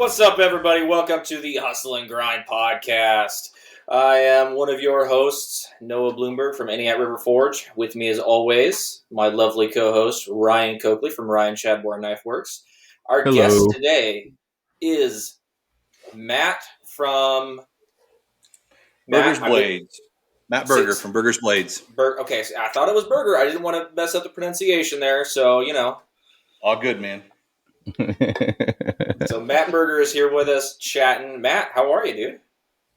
What's up, everybody? Welcome to the Hustle and Grind podcast. I am one of your hosts, Noah Bloomberg from Any at River Forge. With me, as always, my lovely co-host, Ryan Coakley from Ryan Chadbourne Knife Works. Our Hello. guest today is Matt from... Berger's Blades. Matt Berger from Berger's Blades. Okay, so I thought it was Berger. I didn't want to mess up the pronunciation there, so, you know. All good, man. So Matt Berger is here with us chatting. Matt, how are you, dude?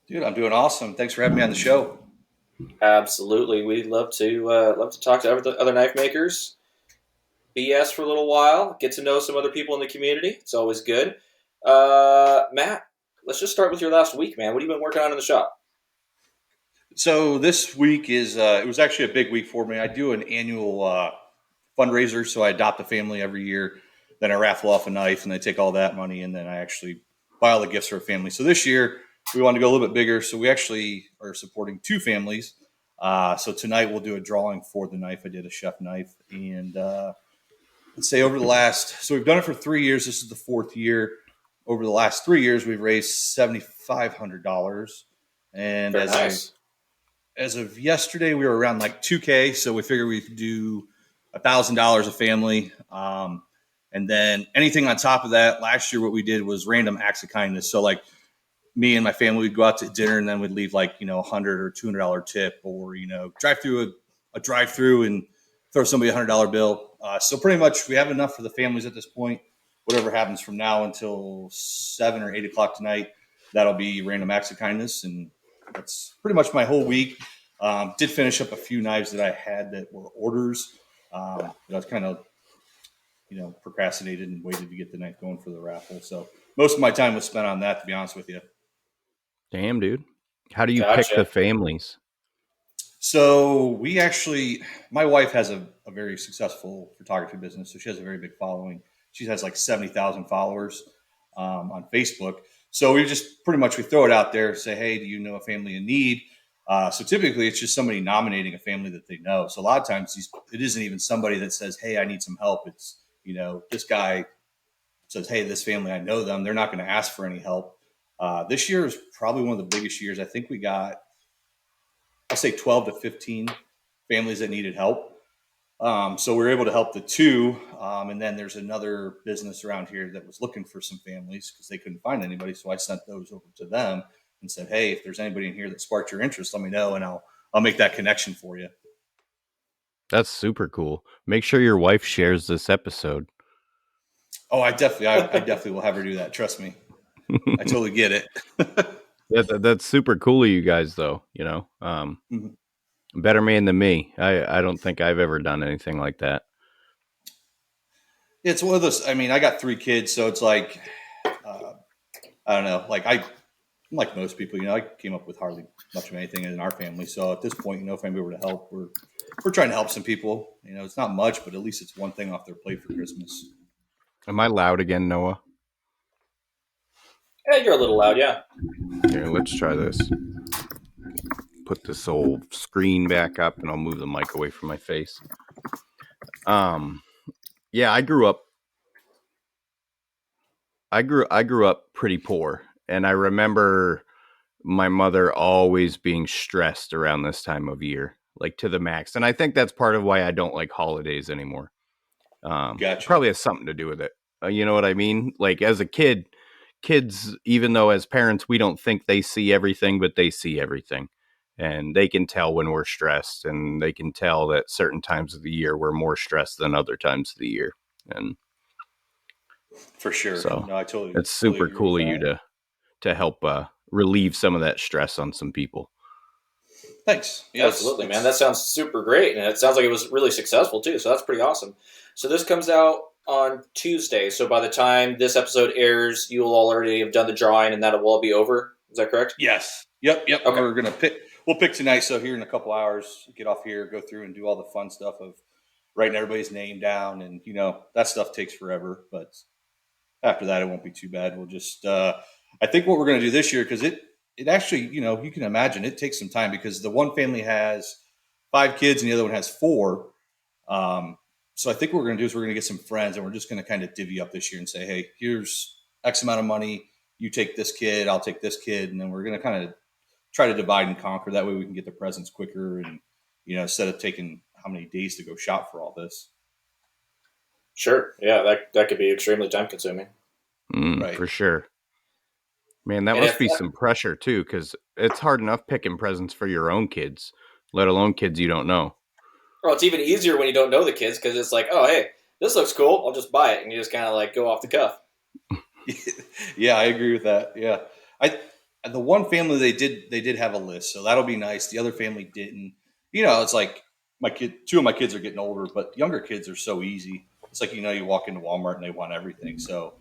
Dude, I'm doing awesome. Thanks for having me on the show. Absolutely. We'd love to talk to other knife makers, BS for a little while, get to know some other people in the community. It's always good. Matt, let's just start with your last week, man. What have you been working on in the shop? So this week is it was actually a big week for me. I do an annual fundraiser, so I adopt a family every year. Then I raffle off a knife, and I take all that money, and then I actually buy all the gifts for a family. So this year, we wanted to go a little bit bigger, so we actually are supporting two families. So tonight, we'll do a drawing for the knife. I did a chef knife, and let's say over the last – so we've done it for 3 years. This is the fourth year. Over the last 3 years, we've raised $7,500. And as of yesterday, we were around like $2K, so we figured we'd do $1,000 a family. And then anything on top of that, last year what we did was random acts of kindness. So like me and my family would go out to dinner and then we'd leave like, $100 or $200 tip, or, drive through a drive-through and throw somebody $100 bill. So pretty much we have enough for the families at this point. Whatever happens from now until 7 or 8 o'clock tonight, that'll be random acts of kindness. And that's pretty much my whole week. Did finish up a few knives that I had that were orders. But I was kind of procrastinated and waited to get the knife going for the raffle. So most of my time was spent on that, to be honest with you. Damn, dude. How do you pick the families? So my wife has a very successful photography business. So she has a very big following. She has like 70,000 followers on Facebook. So we just pretty much, we throw it out there, say, hey, do you know a family in need? So typically it's just somebody nominating a family that they know. So a lot of times it isn't even somebody that says, hey, I need some help. It's, this guy says, hey, this family, I know them. They're not going to ask for any help. This year is probably one of the biggest years. I think we got, I'll say 12 to 15 families that needed help. So we were able to help the two. And then there's another business around here that was looking for some families because they couldn't find anybody. So I sent those over to them and said, hey, if there's anybody in here that sparked your interest, let me know and I'll make that connection for you. That's super cool. Make sure your wife shares this episode. Oh, I definitely will have her do that. Trust me. I totally get it. That's super cool of you guys, though. Better man than me. I don't think I've ever done anything like that. It's one of those. I mean, I got 3 kids, so it's like, I don't know. Like I'm like most people, I came up with hardly much of anything in our family. So at this point, if I'm able to help, we're trying to help some people. It's not much, but at least it's one thing off their plate for Christmas. Am I loud again, Noah? Yeah, you're a little loud, yeah. Here, let's try this. Put this old screen back up, and I'll move the mic away from my face. Yeah, I grew up pretty poor, and I remember my mother always being stressed around this time of year, like to the max. And I think that's part of why I don't like holidays anymore. Gotcha. Probably has something to do with it. You know what I mean? Like as a kid, kids, even though as parents, we don't think they see everything, but they see everything. And they can tell when we're stressed, and they can tell that certain times of the year we're more stressed than other times of the year. And for sure. So no, I totally. It's super totally cool of you to help relieve some of that stress on some people. Thanks. Yeah, absolutely, man. That sounds super great, and it sounds like it was really successful too. So that's pretty awesome. So this comes out on Tuesday. So by the time this episode airs, you'll already have done the drawing, and that'll all be over. Is that correct? Yes. Yep. Okay. We'll pick tonight. So here in a couple hours, get off here, go through and do all the fun stuff of writing everybody's name down, and that stuff takes forever. But after that, it won't be too bad. We'll just. I think what we're going to do this year, because it actually, you can imagine it takes some time, because the one family has 5 kids and the other one has 4. So I think what we're going to do is we're going to get some friends, and we're just going to kind of divvy up this year and say, hey, here's X amount of money. you take this kid, I'll take this kid, and then we're going to kind of try to divide and conquer. That way we can get the presents quicker, and instead of taking how many days to go shop for all this. Sure. Yeah, that could be extremely time consuming. Right. For sure. Man, that And must if be some pressure too, because it's hard enough picking presents for your own kids, let alone kids you don't know. well, it's even easier when you don't know the kids because it's like, oh, hey, this looks cool. I'll just buy it, and you just kind of like go off the cuff. Yeah, I agree with that. Yeah, the one family they did have a list, so that'll be nice. The other family didn't. It's like two of my kids are getting older, but younger kids are so easy. It's like you walk into Walmart and they want everything, so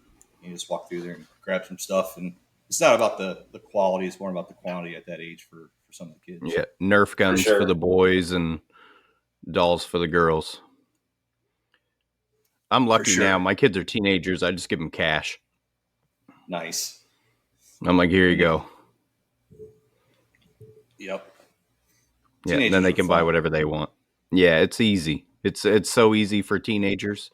you just walk through there and grab some stuff, and it's not about the quality; it's more about the quantity at that age for some of the kids. Yeah, Nerf guns for the boys and dolls for the girls. I'm lucky now. My kids are teenagers. I just give them cash. Nice. I'm like, here you go. Yep. Yeah, and then they can buy whatever they want. Yeah, it's easy. It's so easy for teenagers.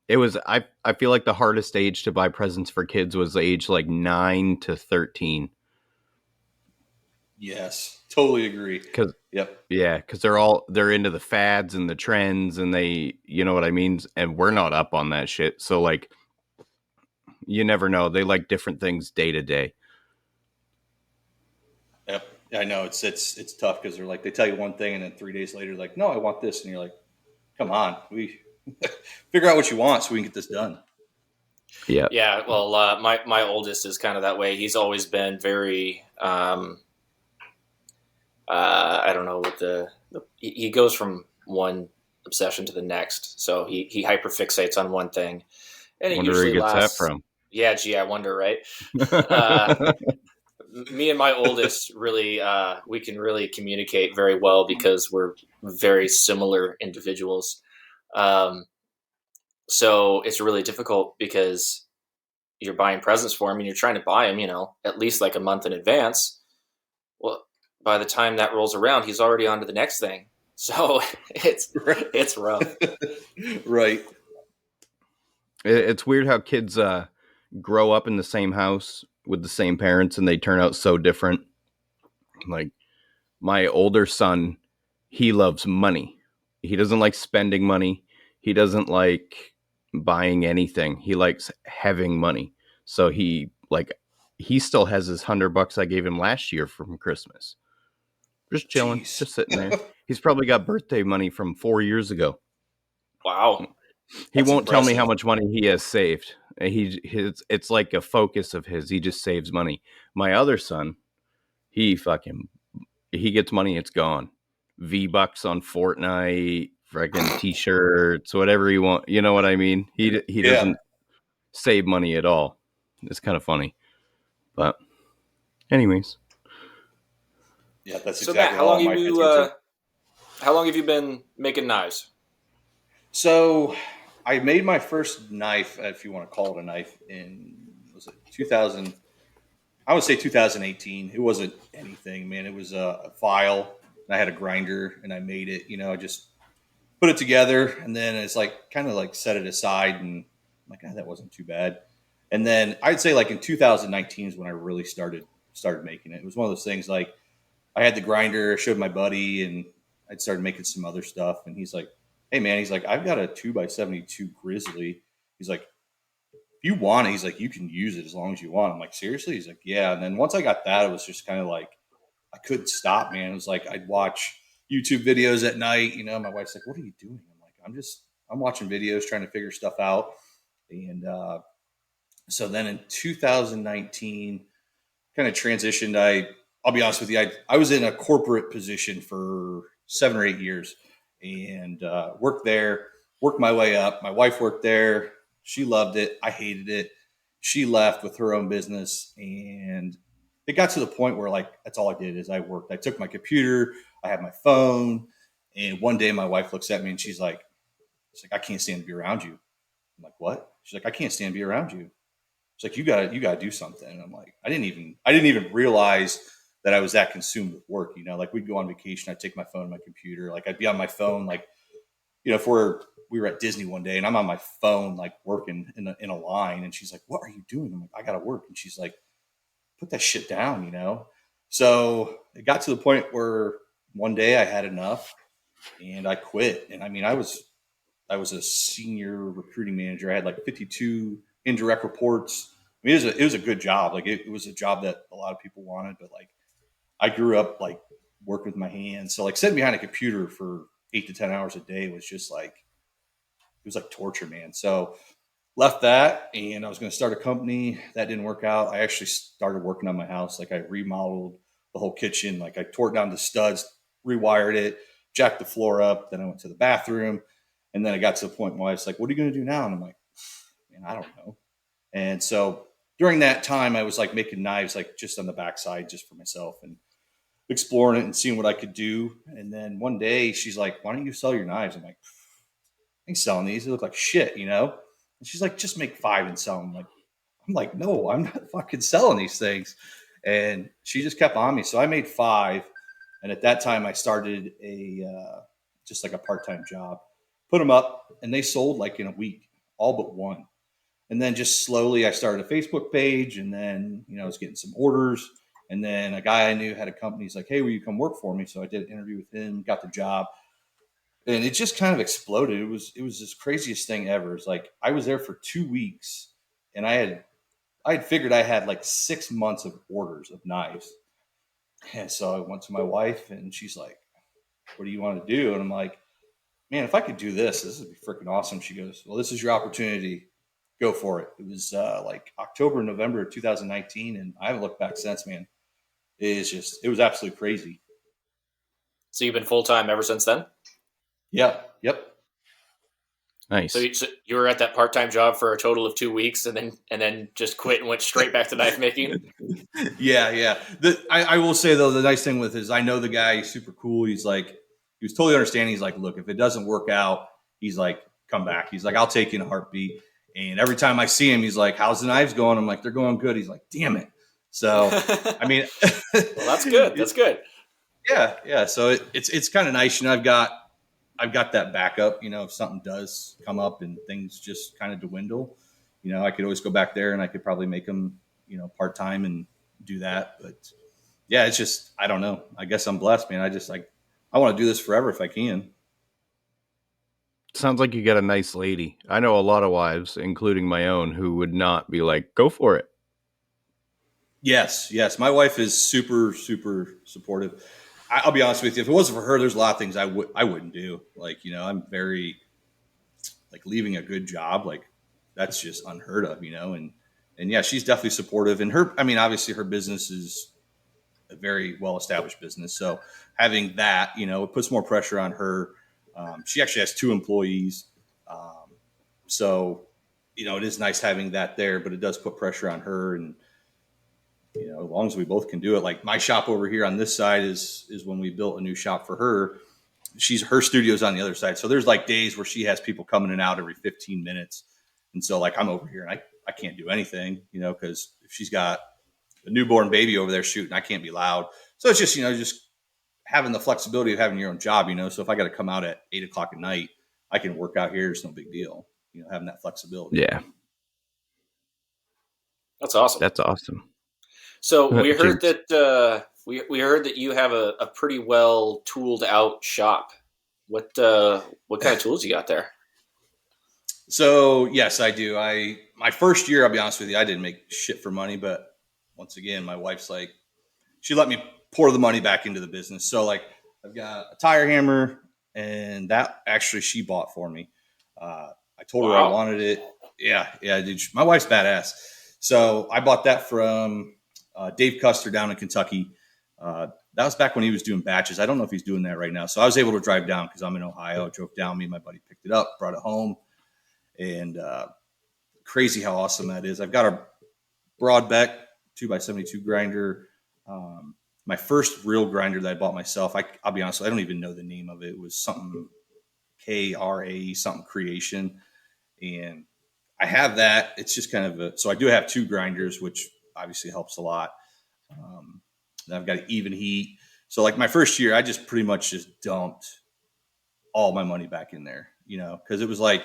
It was I feel like the hardest age to buy presents for kids was age like 9 to 13. Yes, totally agree. Cuz cuz they're into the fads and the trends, and they, you know what I mean, and we're not up on that shit. So like you never know. They like different things day to day. Yep. I know it's tough because they're like, they tell you one thing and then 3 days later, like, no, I want this. And you're like, come on, we figure out what you want so we can get this done. Yeah. Yeah. Well, my oldest is kind of that way. He's always been very, I don't know what he goes from one obsession to the next. So he hyperfixates on one thing, and it Wonder where he usually gets lasts. that from. Yeah. Gee, I wonder, right? Me and my oldest really, we can really communicate very well because we're very similar individuals. So it's really difficult because you're buying presents for him and you're trying to buy him, at least like a month in advance. Well, by the time that rolls around, he's already on to the next thing. So it's rough. Right. It's weird how kids grow up in the same house with the same parents and they turn out so different. Like my older son, he loves money. He doesn't like spending money. He doesn't like buying anything. He likes having money. So he still has his $100 I gave him last year from Christmas. Just chilling, just sitting there. He's probably got birthday money from 4 years ago. Wow. He won't tell me how much money he has saved. It's like a focus of his. He just saves money. My other son, he gets money, it's gone. V-Bucks on Fortnite, freaking t-shirts, whatever he wants. You know what I mean? He doesn't save money at all. It's kind of funny. But anyways. Yeah, that's so exactly Matt, how long have you been making knives? So I made my first knife, if you want to call it a knife, in, was it 2000? I would say 2018. It wasn't anything, man. It was a file. And I had a grinder, and I made it. I just put it together, and then it's like kind of like set it aside, and I'm like, that wasn't too bad. And then I'd say like in 2019 is when I really started making it. It was one of those things like I had the grinder, I showed my buddy, and I'd started making some other stuff, and he's like, hey man, he's like, I've got a 2x72 Grizzly. He's like, if you want it, he's like, you can use it as long as you want. I'm like, seriously? He's like, yeah. And then once I got that, it was just kind of like, I couldn't stop, man. It was like, I'd watch YouTube videos at night. My wife's like, what are you doing? I'm like, I'm watching videos, trying to figure stuff out. And so then in 2019, kind of transitioned. I'll be honest with you. I was in a corporate position for 7 or 8 years and worked there, worked my way up. My wife worked there. She loved it. I hated it. She left with her own business. And it got to the point where like, that's all I did is I worked. I took my computer, I had my phone. And one day my wife looks at me and she's like, I can't stand to be around you. I'm like, what? She's like, I can't stand to be around you. She's like, you gotta do something. And I'm like, I didn't even realize that I was that consumed with work. Like we'd go on vacation, I'd take my phone and my computer. Like I'd be on my phone, like, if we were at Disney one day and I'm on my phone, like working in a line, and she's like, what are you doing? I'm like, I gotta work. And she's like, put that shit down, you know? So it got to the point where one day I had enough and I quit. And I mean, I was a senior recruiting manager. I had like 52 indirect reports. I mean, it was a good job. Like it was a job that a lot of people wanted, but like I grew up like working with my hands. So like sitting behind a computer for 8 to 10 hours a day was just like, it was like torture, man. So left that and I was going to start a company. That didn't work out. I actually started working on my house. Like I remodeled the whole kitchen. Like I tore down the studs, rewired it, jacked the floor up. Then I went to the bathroom. And then I got to the point where my wife's like, what are you going to do now? And I'm like, man, I don't know. And so during that time, I was like making knives, like just on the backside, just for myself and exploring it and seeing what I could do. And then one day she's like, why don't you sell your knives? I'm like, I ain't selling these. They look like shit, you know? And she's like, just make 5 and sell them. I'm like, no, I'm not fucking selling these things. And she just kept on me. So I made 5. And at that time I started just like a part-time job, put them up and they sold like in a week, all but one. And then just slowly I started a Facebook page and then, you know, I was getting some orders. And then a guy I knew had a company. He's like, hey, will you come work for me? So I did an interview with him, got the job. And it just kind of exploded. It was this craziest thing ever. It's like I was there for 2 weeks and I had figured I had like 6 months of orders of knives. And so I went to my wife and she's like, what do you want to do? And I'm like, man, if I could do this would be freaking awesome. She goes, well, this is your opportunity. Go for it. It was like October, November of 2019. And I haven't looked back since, man. It was absolutely crazy. So you've been full-time ever since then? Yeah. Yep. Nice. So you were at that part-time job for a total of 2 weeks and then just quit and went straight back to knife making? Yeah. I will say though, the nice thing with is I know the guy, he's super cool. He was totally understanding. He's like, look, if it doesn't work out, he's like, come back. He's like, I'll take you in a heartbeat. And every time I see him, he's like, how's the knives going? I'm like, they're going good. He's like, damn it. So, I mean, well, that's good. That's good. Yeah. So it's kind of nice. You know, I've got that backup, you know, if something does come up and things just kind of dwindle, you know, I could always go back there and I could probably make them, you know, part-time and do that. But yeah, it's just, I don't know. I guess I'm blessed, man. I want to do this forever if I can. Sounds like you got a nice lady. I know a lot of wives, including my own, who would not be like, go for it. Yes. My wife is super, super supportive. I'll be honest with you. If it wasn't for her, there's a lot of things I wouldn't do. Like, you know, I'm very like leaving a good job. Like that's just unheard of, you know? And yeah, she's definitely supportive and obviously her business is a very well-established business. So having that, you know, it puts more pressure on her. She actually has 2 employees. So, you know, it is nice having that there, but it does put pressure on her. And, you know, as long as we both can do it, like my shop over here on this side is when we built a new shop for her. Her studio's on the other side. So there's like days where she has people coming in and out every 15 minutes. And so like I'm over here and I can't do anything, you know, because if she's got a newborn baby over there shooting, I can't be loud. So it's just, you know, just having the flexibility of having your own job, you know. So if I got to come out at 8:00 at night, I can work out here. It's no big deal, you know, having that flexibility. Yeah. That's awesome. That's awesome. So we heard that we heard that you have a pretty well tooled out shop. What kind of tools you got there? So yes, I do. My first year, I'll be honest with you, I didn't make shit for money, but once again, my wife's like, she let me pour the money back into the business. So like, I've got a tire hammer, and that actually she bought for me. I told her I wanted it. Yeah, dude. My wife's badass. So I bought that from Dave Custer down in Kentucky. That was back when he was doing batches. I don't know if he's doing that right now. So I was able to drive down because I'm in Ohio. I drove down. Me and my buddy picked it up, brought it home. And crazy how awesome that is. I've got a Broadbeck 2x72 grinder. My first real grinder that I bought myself, I'll be honest, I don't even know the name of it. It was something KRA, something creation. And I have that. It's just kind of so I do have 2 grinders, which obviously helps a lot. Then I've got an even heat. So like my first year, I just pretty much just dumped all my money back in there, you know, because it was like,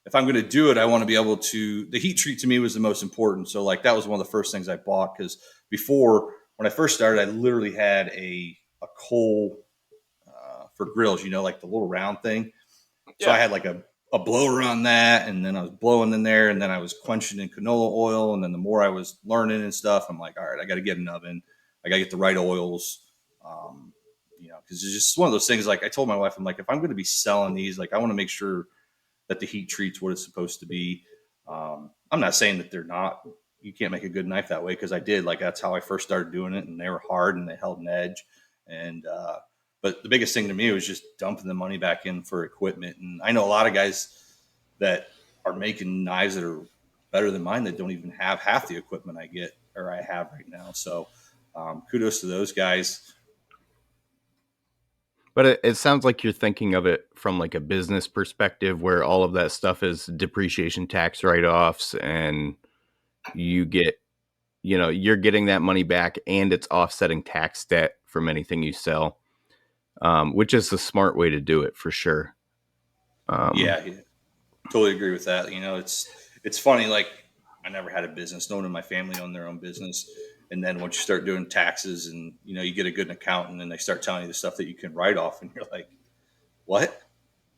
if I'm going to do it, I want to be able to. The heat treat to me was the most important. So like that was one of the first things I bought, because before, when I first started, I literally had a coal for grills, like the little round thing. So I Yeah. had like a blower on that, and then I was blowing in there, and then I was quenching in canola oil. And then the more I was learning and stuff, I'm like, all right, I got to get an oven. I got to get the right oils. Um, because it's just one of those things. Like I told my wife, I'm like, if I'm going to be selling these, like I want to make sure that the heat treats what it's supposed to be. I'm not saying that they're not. You can't make a good knife that way, because I did. Like that's how I first started doing it, and they were hard and they held an edge. And but the biggest thing to me was just dumping the money back in for equipment. And I know a lot of guys that are making knives that are better than mine that don't even have half the equipment I get or I have right now. So kudos to those guys. But it sounds like you're thinking of it from like a business perspective, where all of that stuff is depreciation tax write-offs, and you get, you're getting that money back, and it's offsetting tax debt from anything you sell, which is the smart way to do it for sure. Yeah, totally agree with that. It's funny. Like I never had a business. No one in my family owned their own business. And then once you start doing taxes, and you get a good accountant, and they start telling you the stuff that you can write off, and you're like, what?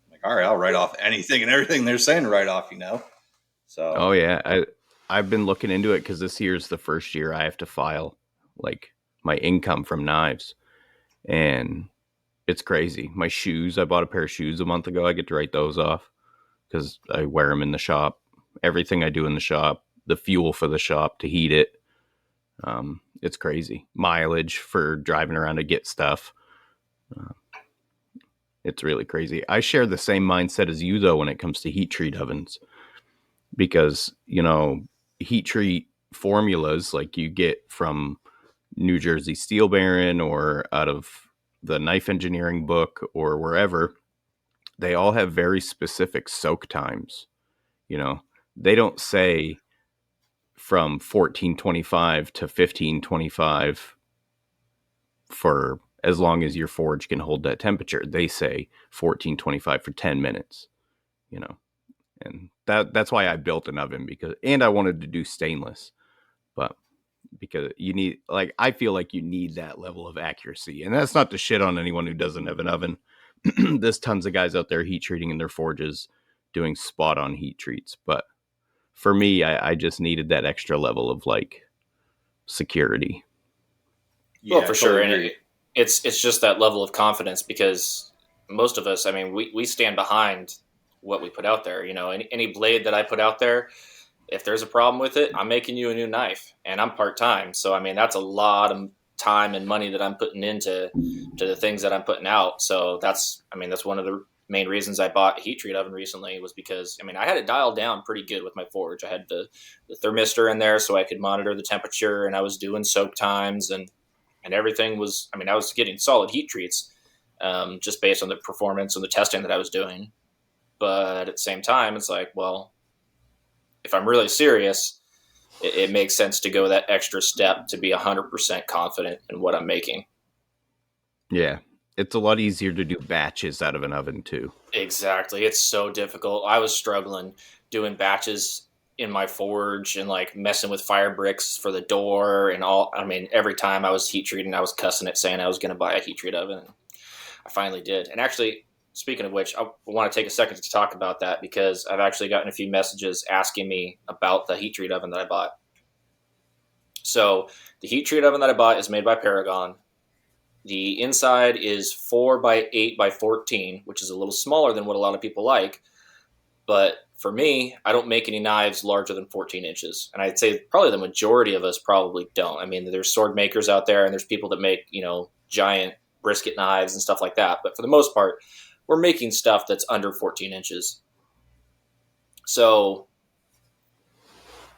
I'm like, all right, I'll write off anything and everything they're saying to write off. So Oh yeah, I've been looking into it because this year's the first year I have to file like my income from knives, and it's crazy. My shoes, I bought a pair of shoes a month ago. I get to write those off because I wear them in the shop. Everything I do in the shop, the fuel for the shop to heat it, it's crazy. Mileage for driving around to get stuff. Uh, it's really crazy. I share the same mindset as you though when it comes to heat treat ovens, because heat treat formulas like you get from New Jersey Steel Baron or out of the knife engineering book or wherever, they all have very specific soak times. You know, they don't say from 1425 to 1525 for as long as your forge can hold that temperature. They say 1425 for 10 minutes, you know. And that's why I built an oven, and I wanted to do stainless. But because you need, like, I feel like you need that level of accuracy. And that's not to shit on anyone who doesn't have an oven. There's tons of guys out there heat treating in their forges, doing spot on heat treats. But for me, I just needed that extra level of like security. Well, yeah, I for sure, totally and agree. it's just that level of confidence because most of us, I mean, we stand behind what we put out there. Any blade that I put out there, if there's a problem with it, I'm making you a new knife, and I'm part time. So I mean, that's a lot of time and money that I'm putting into the things that I'm putting out. So that's one of the main reasons I bought a heat treat oven recently was because I had it dialed down pretty good with my forge. I had the thermistor in there so I could monitor the temperature, and I was doing soak times and everything was. I was getting solid heat treats just based on the performance and the testing that I was doing. But at the same time, it's like, well, if I'm really serious, it makes sense to go that extra step to be 100% confident in what I'm making. Yeah. It's a lot easier to do batches out of an oven too. Exactly. It's so difficult. I was struggling doing batches in my forge and like messing with fire bricks for the door and all. Every time I was heat treating, I was cussing it saying I was going to buy a heat treat oven. I finally did. And actually, speaking of which, I want to take a second to talk about that because I've actually gotten a few messages asking me about the heat treat oven that I bought. So the heat treat oven that I bought is made by Paragon. The inside is 4 by 8 by 14, which is a little smaller than what a lot of people like. But for me, I don't make any knives larger than 14 inches. And I'd say probably the majority of us probably don't. There's sword makers out there and there's people that make, giant brisket knives and stuff like that. But for the most part, we're making stuff that's under 14 inches. So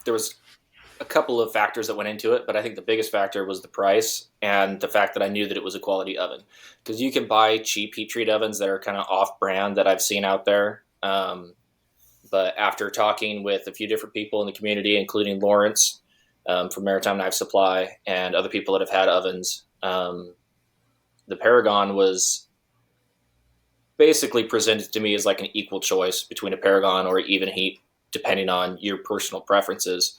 there was a couple of factors that went into it, but I think the biggest factor was the price and the fact that I knew that it was a quality oven. Because you can buy cheap heat treat ovens that are kind of off-brand that I've seen out there. But after talking with a few different people in the community, including Lawrence from Maritime Knife Supply and other people that have had ovens, the Paragon was basically presented to me as like an equal choice between a Paragon or Even Heat, depending on your personal preferences.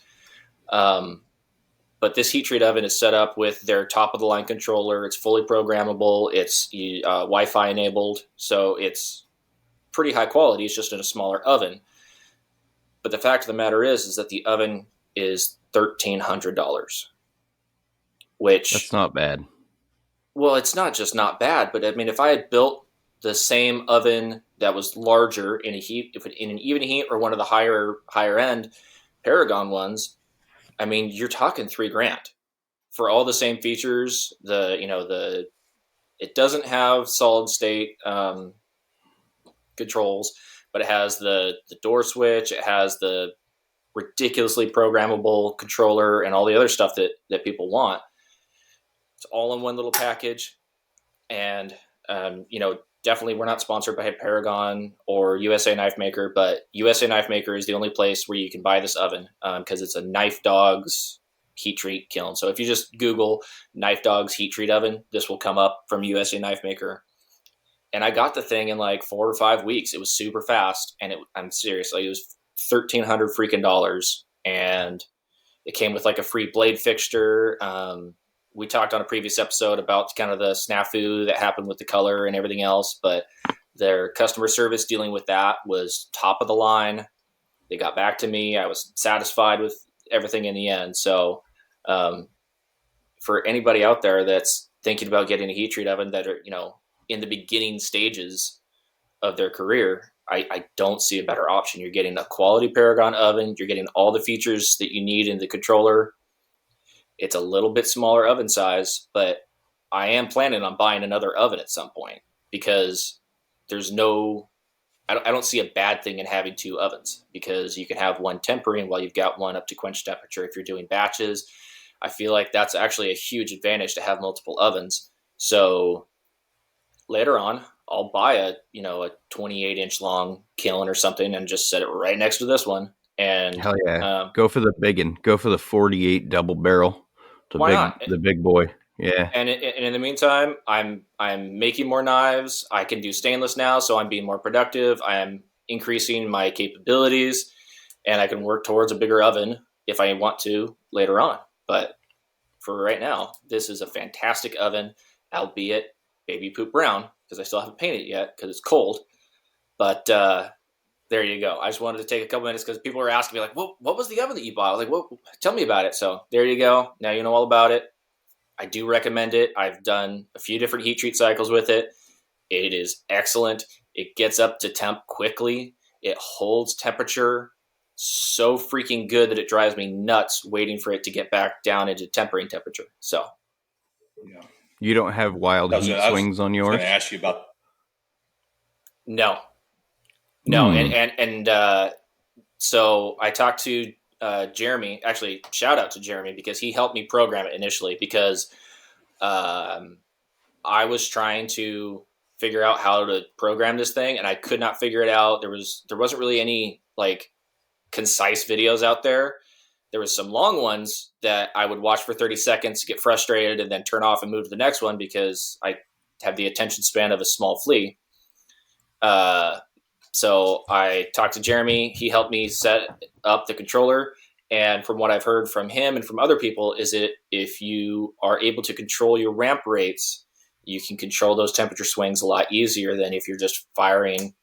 Um, but this heat treat oven is set up with their top of the line controller. It's fully programmable. It's Wi-Fi enabled, so it's pretty high quality. It's just in a smaller oven. But the fact of the matter is that the oven is $1,300, That's which, not bad. well, it's not just not bad, but I mean, if I had built the same oven that was larger in a heat, if it, in an Even Heat or one of the higher end Paragon ones, I mean, you're talking $3,000 for all the same features. The it doesn't have solid state controls, but it has the door switch. It has the ridiculously programmable controller and all the other stuff that people want. It's all in one little package. And definitely we're not sponsored by Paragon or USA Knife Maker, but USA Knife Maker is the only place where you can buy this oven because it's a Knife Dogs heat treat kiln. So if you just Google Knife Dogs heat treat oven, this will come up from USA Knife Maker. And I got the thing in like 4 or 5 weeks. It was super fast, and I'm serious. Like, it was $1,300 freaking dollars, and it came with like a free blade fixture. We talked on a previous episode about kind of the snafu that happened with the color and everything else, but their customer service dealing with that was top of the line. They got back to me. I was satisfied with everything in the end. So, for anybody out there that's thinking about getting a heat treat oven that are, in the beginning stages of their career, I don't see a better option. You're getting a quality Paragon oven. You're getting all the features that you need in the controller. It's a little bit smaller oven size, but I am planning on buying another oven at some point because I don't see a bad thing in having 2 ovens because you can have one tempering while you've got one up to quench temperature. If you're doing batches, I feel like that's actually a huge advantage to have multiple ovens. So later on, I'll buy a 28-inch long kiln or something and just set it right next to this one. And Hell yeah, go for the big one. Go for the 48 double barrel, why not? the big boy. Yeah. And in the meantime, I'm making more knives. I can do stainless now, so I'm being more productive. I am increasing my capabilities, and I can work towards a bigger oven if I want to later on. But for right now, this is a fantastic oven, albeit baby poop brown, because I still haven't painted it yet because it's cold. But there you go. I just wanted to take a couple minutes because people were asking me, like, what was the oven that you bought? I was like, well, tell me about it. So there you go. Now you know all about it. I do recommend it. I've done a few different heat treat cycles with it. It is excellent. It gets up to temp quickly. It holds temperature so freaking good that it drives me nuts waiting for it to get back down into tempering temperature. So, Yeah. You don't have wild heat swings on yours? I was going to ask you about. No. So I talked to Jeremy. Actually, shout out to Jeremy because he helped me program it initially because I was trying to figure out how to program this thing and I could not figure it out. There wasn't really any like concise videos out there. There was some long ones that I would watch for 30 seconds, get frustrated, and then turn off and move to the next one because I have the attention span of a small flea. So I talked to Jeremy. He helped me set up the controller. And from what I've heard from him and from other people is that if you are able to control your ramp rates, you can control those temperature swings a lot easier than if you're just firing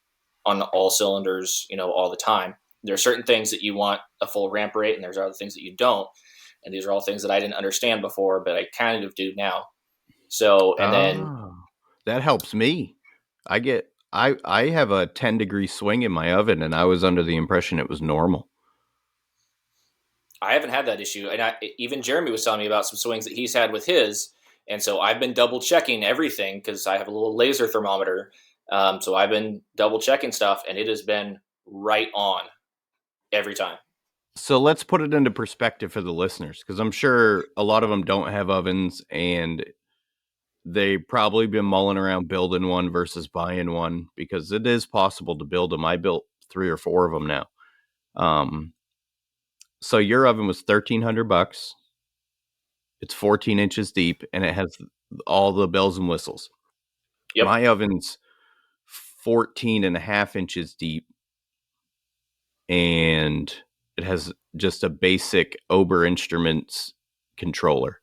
on all cylinders, all the time. There are certain things that you want a full ramp rate and there's other things that you don't. And these are all things that I didn't understand before, but I kind of do now. So, and then that helps me. I have a 10-degree swing in my oven and I was under the impression it was normal. I haven't had that issue. And even Jeremy was telling me about some swings that he's had with his. And so I've been double checking everything because I have a little laser thermometer. So I've been double checking stuff and it has been right on every time. So let's put it into perspective for the listeners because I'm sure a lot of them don't have ovens and they've probably been mulling around building one versus buying one because it is possible to build them. I built 3 or 4 of them now. So your oven was $1,300. It's 14 inches deep and it has all the bells and whistles. Yep. My oven's 14 and a half inches deep, and it has just a basic Ober Instruments controller.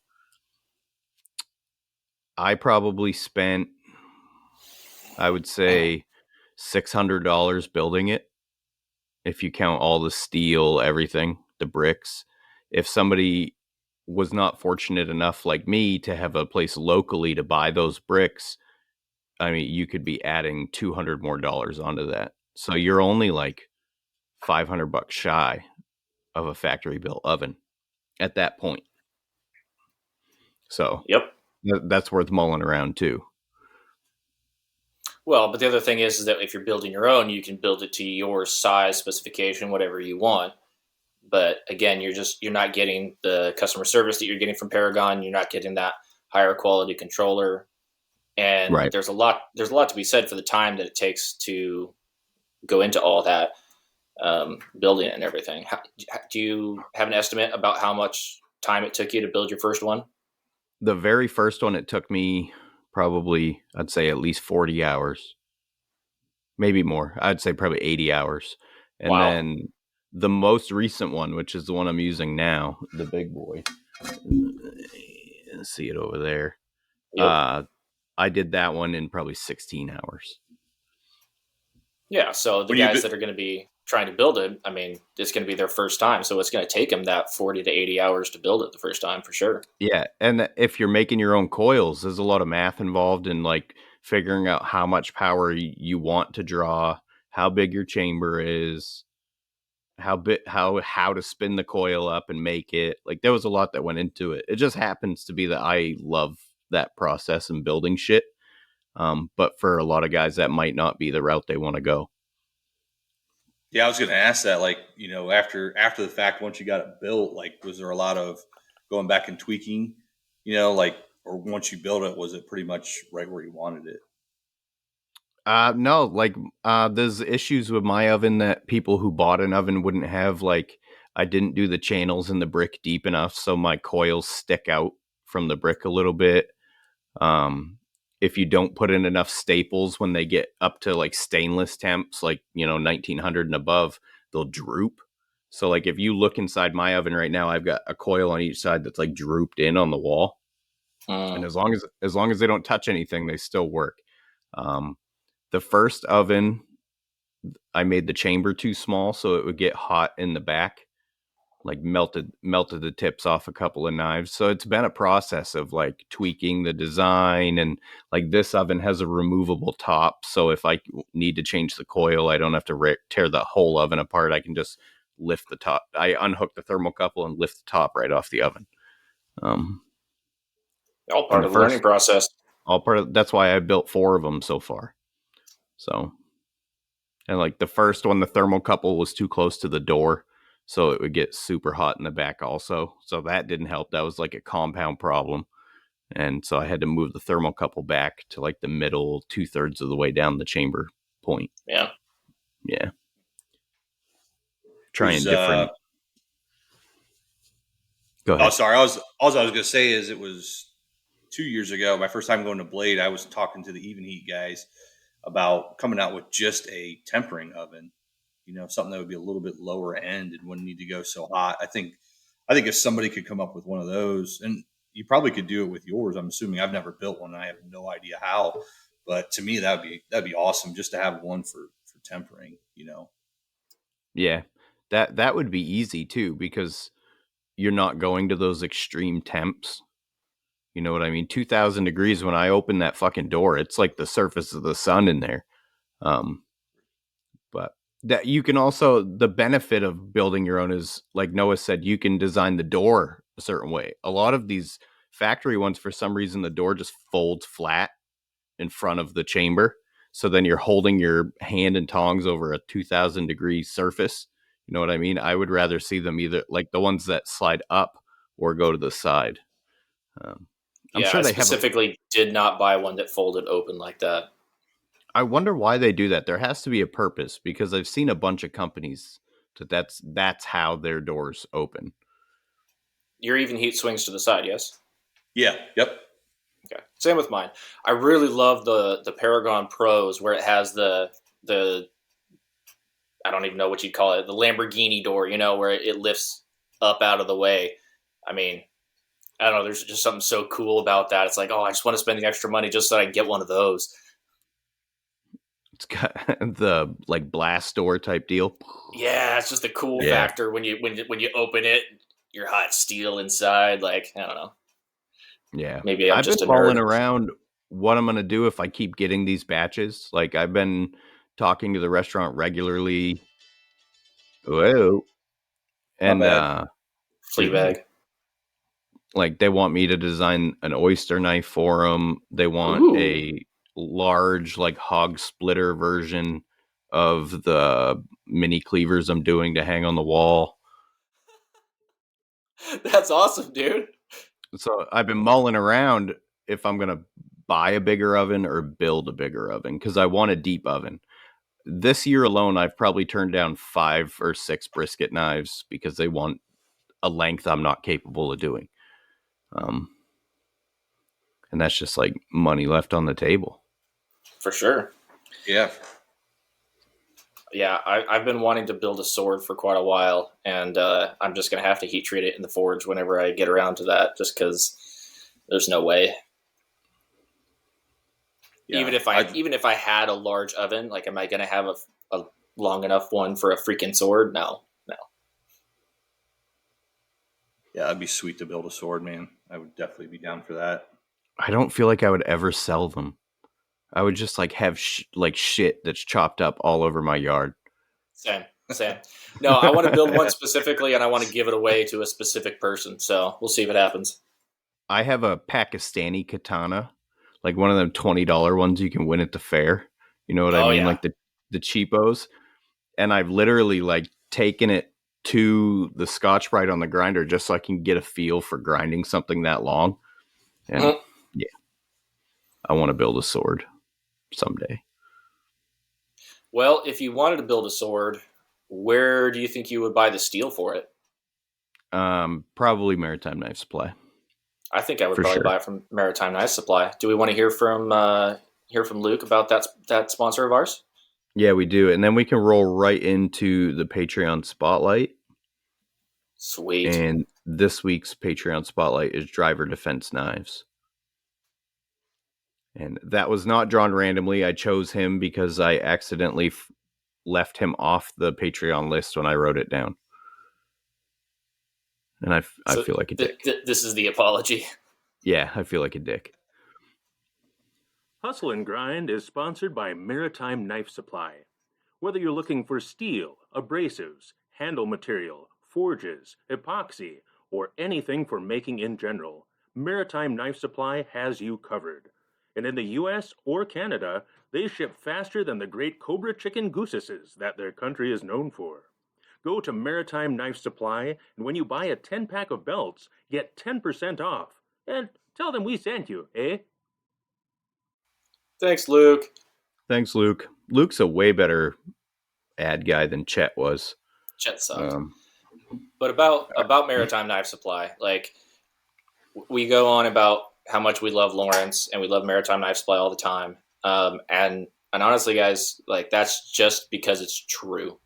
I probably spent, I would say, $600 building it, if you count all the steel, everything, the bricks. If somebody was not fortunate enough like me to have a place locally to buy those bricks, I mean, you could be adding $200 more onto that. So you're only like $500 shy of a factory built oven at that point. So Yep. that's worth mulling around too. Well, but the other thing is that if you're building your own, you can build it to your size, specification, whatever you want. But again, you're not getting the customer service that you're getting from Paragon. You're not getting that higher quality controller. And Right. there's a lot to be said for the time that it takes to go into all that, building it and everything. Do you have an estimate about how much time it took you to build your first one? The very first one, it took me probably, I'd say at least 40 hours, maybe more. I'd say probably 80 hours. And Wow. then the most recent one, which is the one I'm using now, the big boy, see it over there. Yep. I did that one in probably 16 hours. Yeah. So the When you guys bi- that are going to be trying to build it, I mean, it's going to be their first time. So it's going to take them that 40 to 80 hours to build it the first time for sure. Yeah. And if you're making your own coils, there's a lot of math involved in like figuring out how much power you want to draw, how big your chamber is, how to spin the coil up and make it. Like there was a lot that went into it. It just happens to be that I love that process and building shit. But for a lot of guys, that might not be the route they want to go. Yeah, I was going to ask that. Like, after the fact, once you got it built, like, was there a lot of going back and tweaking? Like, or once you built it, was it pretty much right where you wanted it? No, like there's issues with my oven that people who bought an oven wouldn't have. Like I didn't do the channels in the brick deep enough, so my coils stick out from the brick a little bit. If you don't put in enough staples when they get up to like stainless temps, like 1900 and above, they'll droop. So like if you look inside my oven right now, I've got a coil on each side that's like drooped in on the wall, and Mm. as long as they don't touch anything, they still work. Um, the first oven, I made the chamber too small so it would get hot in the back, like melted the tips off a couple of knives. So it's been a process of like tweaking the design, and like this oven has a removable top, so if I need to change the coil, I don't have to tear the whole oven apart. I can just lift the top. I unhook the thermocouple and lift the top right off the oven. Um, All and part of the learning process. that's why I built 4 of them so far. So, and like the first one, the thermocouple was too close to the door, so it would get super hot in the back also. So that didn't help. That was like a compound problem. And so I had to move the thermocouple back to like the middle 2/3 of the way down the chamber point. Yeah. Yeah. Was Trying different. Go Oh, ahead. sorry. I was going to say is it was 2 years ago. My first time going to Blade, I was talking to the Even Heat guys about coming out with just a tempering oven. Something that would be a little bit lower end and wouldn't need to go so hot. I think if somebody could come up with one of those, and you probably could do it with yours. I'm assuming I've never built one. I have no idea how, but to me that'd be awesome just to have one for tempering. Yeah. That would be easy too, because you're not going to those extreme temps. You know what I mean? 2000 degrees when I open that fucking door, it's like the surface of the sun in there. Um, but that you can also, the benefit of building your own is, like Noah said, you can design the door a certain way. A lot of these factory ones, for some reason, the door just folds flat in front of the chamber. So then you're holding your hand and tongs over a 2000 degree surface. You know what I mean? I would rather see them either like the ones that slide up or go to the side. Um, I'm Yeah. sure I they have specifically did not buy one that folded open like that. I wonder why they do that. There has to be a purpose, because I've seen a bunch of companies that's how their doors open. Your Even Heat swings to the side, yes? Yeah. Yep. Okay. Same with mine. I really love the Paragon Pros where it has the I don't even know what you'd call it, the Lamborghini door, where it lifts up out of the way. I mean, I don't know. There's just something so cool about that. It's like, oh, I just want to spend the extra money just so I can get one of those. It's got the like blast door type deal. Yeah, it's just a cool Yeah. factor when you open it, you're hot steel inside. Like, I don't know. Yeah. Maybe I'm I've been just a mulling nerd. around what I'm going to do if I keep getting these batches. Like I've been talking to the restaurant regularly. Whoa. My And bad. you're good. Fleabag. Like they want me to design an oyster knife for them. They want Ooh, a large like hog splitter version of the mini cleavers I'm doing to hang on the wall. that's awesome, dude. So I've been mulling around if I'm going to buy a bigger oven or build a bigger oven because I want a deep oven. This year alone, I've probably turned down 5 or 6 brisket knives because they want a length I'm not capable of doing. And that's just like money left on the table. For sure. Yeah. Yeah, I've been wanting to build a sword for quite a while, and I'm just gonna have to heat treat it in the forge whenever I get around to that. Just because there's no way. Yeah. Even if I had a large oven, like, am I gonna have a long enough one for a freaking sword? No. Yeah, it'd be sweet to build a sword, man. I would definitely be down for that. I don't feel like I would ever sell them. I would just like have like shit that's chopped up all over my yard. Same. No, I want to build one specifically, and I want to give it away to a specific person. So we'll see if it happens. I have a Pakistani katana, like one of them $20 ones you can win at the fair. You know what I Oh mean? yeah, Like the cheapos. And I've literally like taken it to the Scotch Brite on the grinder just so I can get a feel for grinding something that long. And Mhm. yeah, I want to build a sword someday. Well, if you wanted to build a sword, where do you think you would buy the steel for it? Probably Maritime Knife Supply I think I would for probably sure. buy it from Maritime Knife Supply. Do we want to hear from Luke about that sponsor of ours? Yeah, we do. And then we can roll right into the Patreon spotlight. Sweet. And this week's Patreon spotlight is Driver Defense Knives. And that was not drawn randomly. I chose him because I accidentally left him off the Patreon list when I wrote it down. And I So feel like a dick. this is the apology. Yeah, I feel like a dick. Hustle and Grind is sponsored by Maritime Knife Supply. Whether you're looking for steel, abrasives, handle material, forges, epoxy, or anything for making in general, Maritime Knife Supply has you covered. And in the US or Canada, they ship faster than the great Cobra chicken goosesses that their country is known for. Go to Maritime Knife Supply, and when you buy a 10-pack of belts, get 10% off. And tell them we sent you, eh? Thanks, Luke. Thanks, Luke. Luke's a way better ad guy than Chet was. Chet sucked. But about Maritime Knife Supply, like, we go on about how much we love Lawrence and we love Maritime Knife Supply all the time. And honestly, guys, like, that's just because it's true.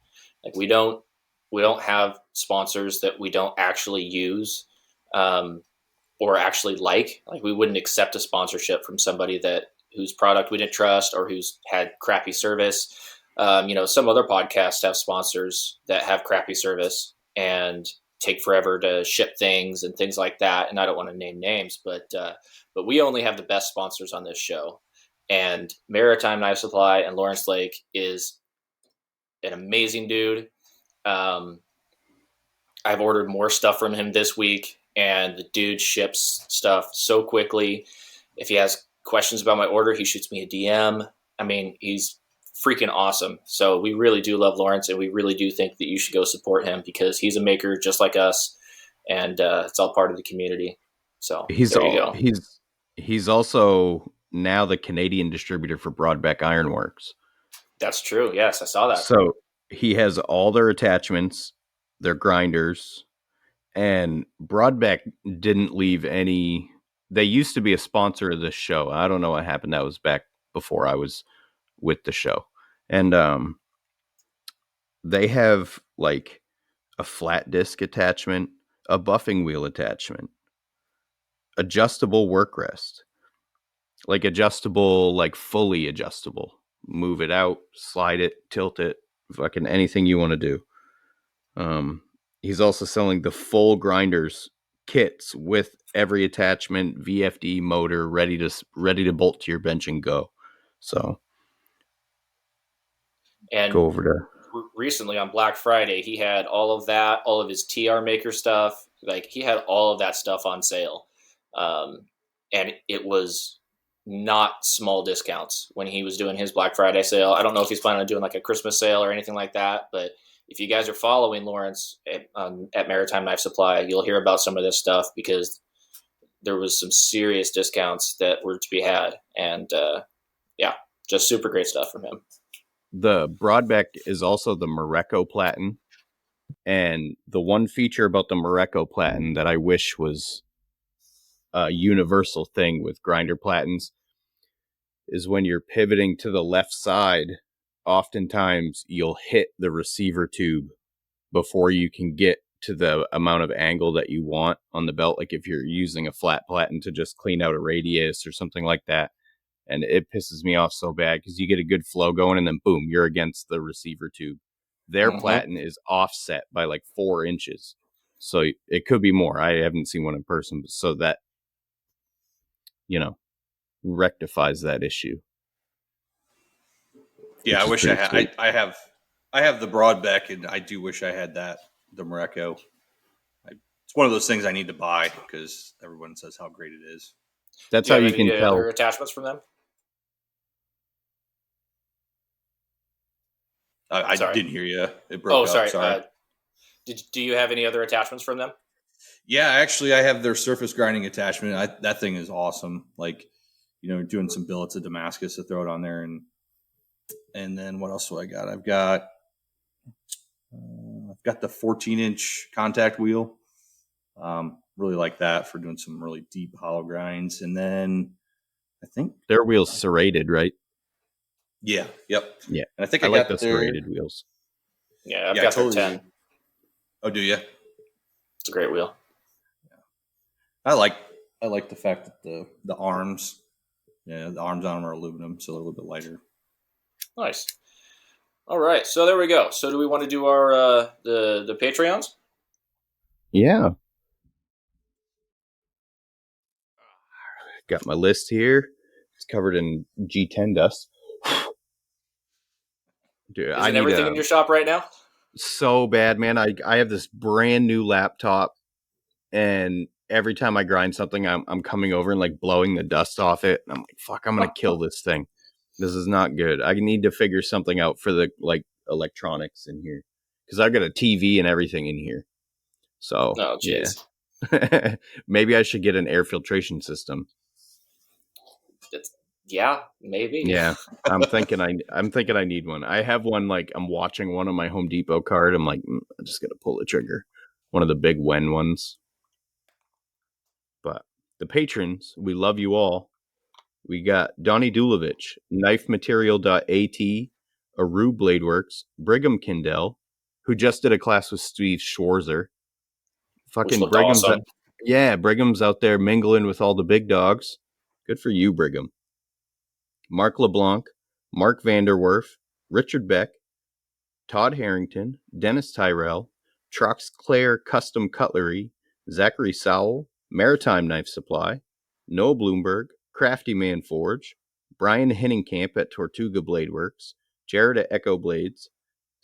Like, we don't have sponsors that we don't actually use, or actually like. Like, we wouldn't accept a sponsorship from somebody whose product we didn't trust or who's had crappy service. Some other podcasts have sponsors that have crappy service and take forever to ship things and things like that. And I don't want to name names, but we only have the best sponsors on this show. And Maritime Knife Supply and Lawrence Lake is an amazing dude. I've ordered more stuff from him this week, and the dude ships stuff so quickly. If he has questions about my order, he shoots me a DM. I mean, he's freaking awesome. So we really do love Lawrence, and we really do think that you should go support him because he's a maker just like us, and it's all part of the community. So there you go. He's also now the Canadian distributor for Broadbeck Ironworks. That's true. Yes, I saw that. So he has all their attachments, their grinders, and Broadbeck didn't leave any they used to be a sponsor of this show. I don't know what happened. That was back before I was with the show. And they have like a flat disc attachment, a buffing wheel attachment, adjustable work rest, like adjustable, like fully adjustable. Move it out, slide it, tilt it, fucking anything you want to do. He's also selling the full grinders kits with every attachment, VFD motor, ready to bolt to your bench and go. So And go over to recently on Black Friday, he had all of that, all of his TR maker stuff. Like he had all of that stuff on sale, and it was not small discounts when he was doing his Black Friday sale. I don't know if he's planning on doing like a Christmas sale or anything like that, but if you guys are following Lawrence at Maritime Knife Supply, you'll hear about some of this stuff because there was some serious discounts that were to be had, and yeah, just super great stuff from him. the Broadbeck is also the Morocco Platen. And the one feature about the Morocco Platen that I wish was a universal thing with grinder platens is when you're pivoting to the left side, oftentimes you'll hit the receiver tube before you can get to the amount of angle that you want on the belt. Like if you're using a flat platen to just clean out a radius or something like that. And it pisses me off so bad because you get a good flow going and then boom, you're against the receiver tube. Their platen is offset by like 4 inches. So it could be more. I haven't seen one in person. So that, rectifies that issue. Yeah, I wish I had. I have the Broadbeck, and I do wish I had the Morocco. It's one of those things I need to buy because everyone says how great it is. That's how you can tell. Other attachments from them? I didn't hear you. It broke up. Sorry. Do you have any other attachments from them? Yeah, actually, I have their surface grinding attachment. That thing is awesome. Like, doing some billets of Damascus to throw it on there, and then what else do I got? I've got the 14-inch contact wheel. Really like that for doing some really deep hollow grinds, and then I think their wheels serrated, right? Yeah. Yep. Yeah. And I think I like the serrated wheels. Yeah, I've got their 10. Oh, do you? It's a great wheel. Yeah. I like the fact that the arms, the arms on them are aluminum, so they're a little bit lighter. Nice. All right, so there we go. So do we want to do our the Patreons? Yeah. Got my list here. It's covered in G10 dust. Dude, Isn't everything in your shop right now? So bad, man. I have this brand new laptop, and every time I grind something, I'm coming over and like blowing the dust off it. And I'm like, fuck, I'm gonna kill this thing. This is not good. I need to figure something out for the like electronics in here because I've got a TV and everything in here. So yeah, maybe I should get an air filtration system. Yeah, maybe. Yeah, I'm thinking I need one. I have one. Like I'm watching one on my Home Depot card. I'm like, I'm just gonna pull the trigger. One of the big Wen ones. But the patrons, we love you all. We got Donnie Dulovich, KnifeMaterial.at, Aru Bladeworks, Brigham Kindell, who just did a class with Steve Schwarzer. Fucking Brigham's awesome. Brigham's out there mingling with all the big dogs. Good for you, Brigham. Mark LeBlanc, Mark Vanderwerf, Richard Beck, Todd Harrington, Dennis Tyrell, Troxclair Custom Cutlery, Zachary Sowell, Maritime Knife Supply, Noah Bloomberg, Crafty Man Forge, Brian Henningkamp at Tortuga Blade Works, Jared at Echo Blades,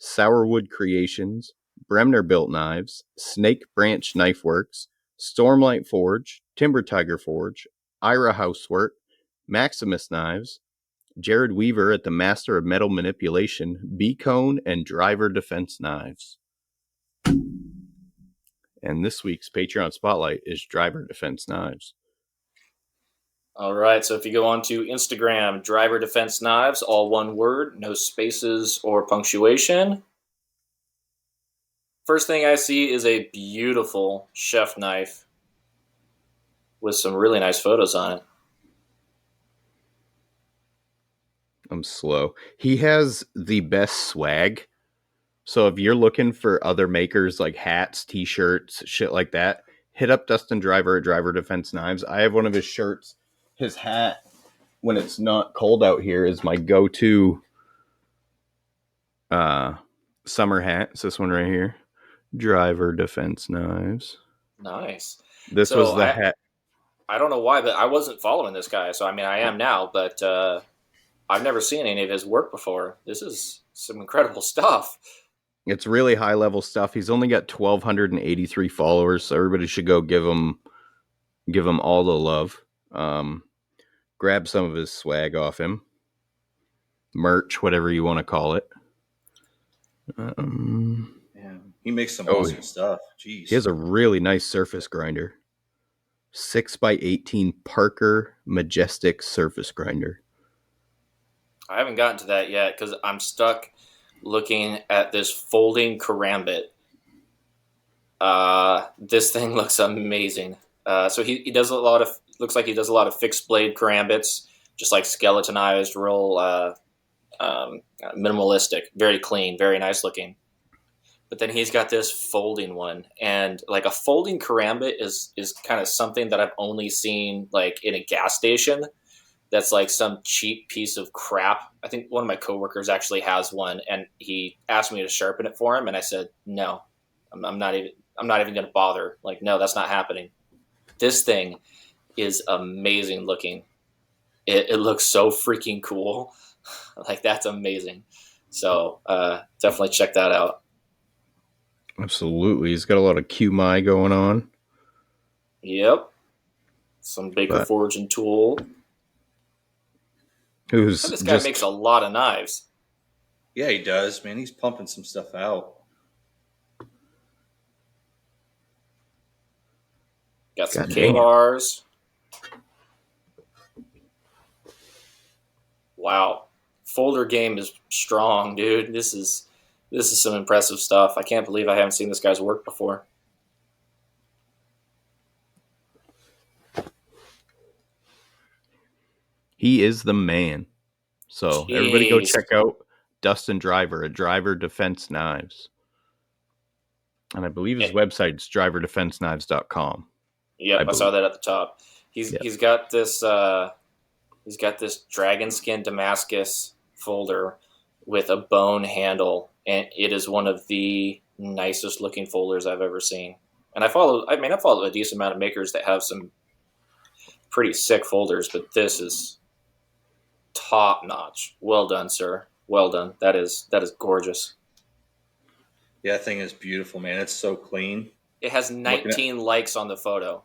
Sourwood Creations, Bremner Built Knives, Snake Branch Knife Works, Stormlight Forge, Timber Tiger Forge, Ira Housework, Maximus Knives, Jared Weaver at the Master of Metal Manipulation, B-Cone, and Driver Defense Knives. And this week's Patreon Spotlight is Driver Defense Knives. All right, so if you go on to Instagram, Driver Defense Knives, all one word, no spaces or punctuation. First thing I see is a beautiful chef knife. with some really nice photos on it. I'm slow. He has the best swag. So if you're looking for other makers like hats, t-shirts, shit like that, hit up Dustin Driver at Driver Defense Knives. I have one of his shirts. His hat, when it's not cold out here, is my go-to summer hat. It's this one right here. Driver Defense Knives. Nice. This So was the hat. I don't know why, but I wasn't following this guy. So I mean, I am now, but I've never seen any of his work before. This is some incredible stuff. It's really high level stuff. He's only got 1,283 followers, so everybody should go give him all the love. Grab some of his swag off him, merch, whatever you want to call it. Yeah, he makes some awesome stuff. Jeez, he has a really nice surface grinder, 6x18 Parker Majestic surface grinder. I haven't gotten to that yet because I'm stuck looking at this folding karambit. This thing looks amazing. So he does looks like he does a lot of fixed blade karambits, just like skeletonized, real minimalistic, very clean, very nice looking. But then he's got this folding one, and like a folding karambit is kind of something that I've only seen like in a gas station. That's like some cheap piece of crap. I think one of my coworkers actually has one, and he asked me to sharpen it for him, and I said no, I'm not even going to bother. Like, no, that's not happening. This thing is amazing looking. It looks so freaking cool. Like, that's amazing. So definitely check that out. Absolutely, he's got a lot of QMI going on. Yep, some Baker Forge and Tool. This guy makes a lot of knives. Yeah, he does, man. He's pumping some stuff out. Got some K-bars. Wow. Folder game is strong, dude. This is some impressive stuff. I can't believe I haven't seen this guy's work before. He is the man. So everybody go check out Dustin Driver at Driver Defense Knives. And I believe his website's driverdefenseknives.com. Yep, I saw that at the top. He's got this dragon skin Damascus folder with a bone handle, and it is one of the nicest looking folders I've ever seen. And I follow a decent amount of makers that have some pretty sick folders, but this is top notch. Well done, sir. Well done. That is gorgeous. Yeah, that thing is beautiful, man. It's so clean. It has 19 likes on the photo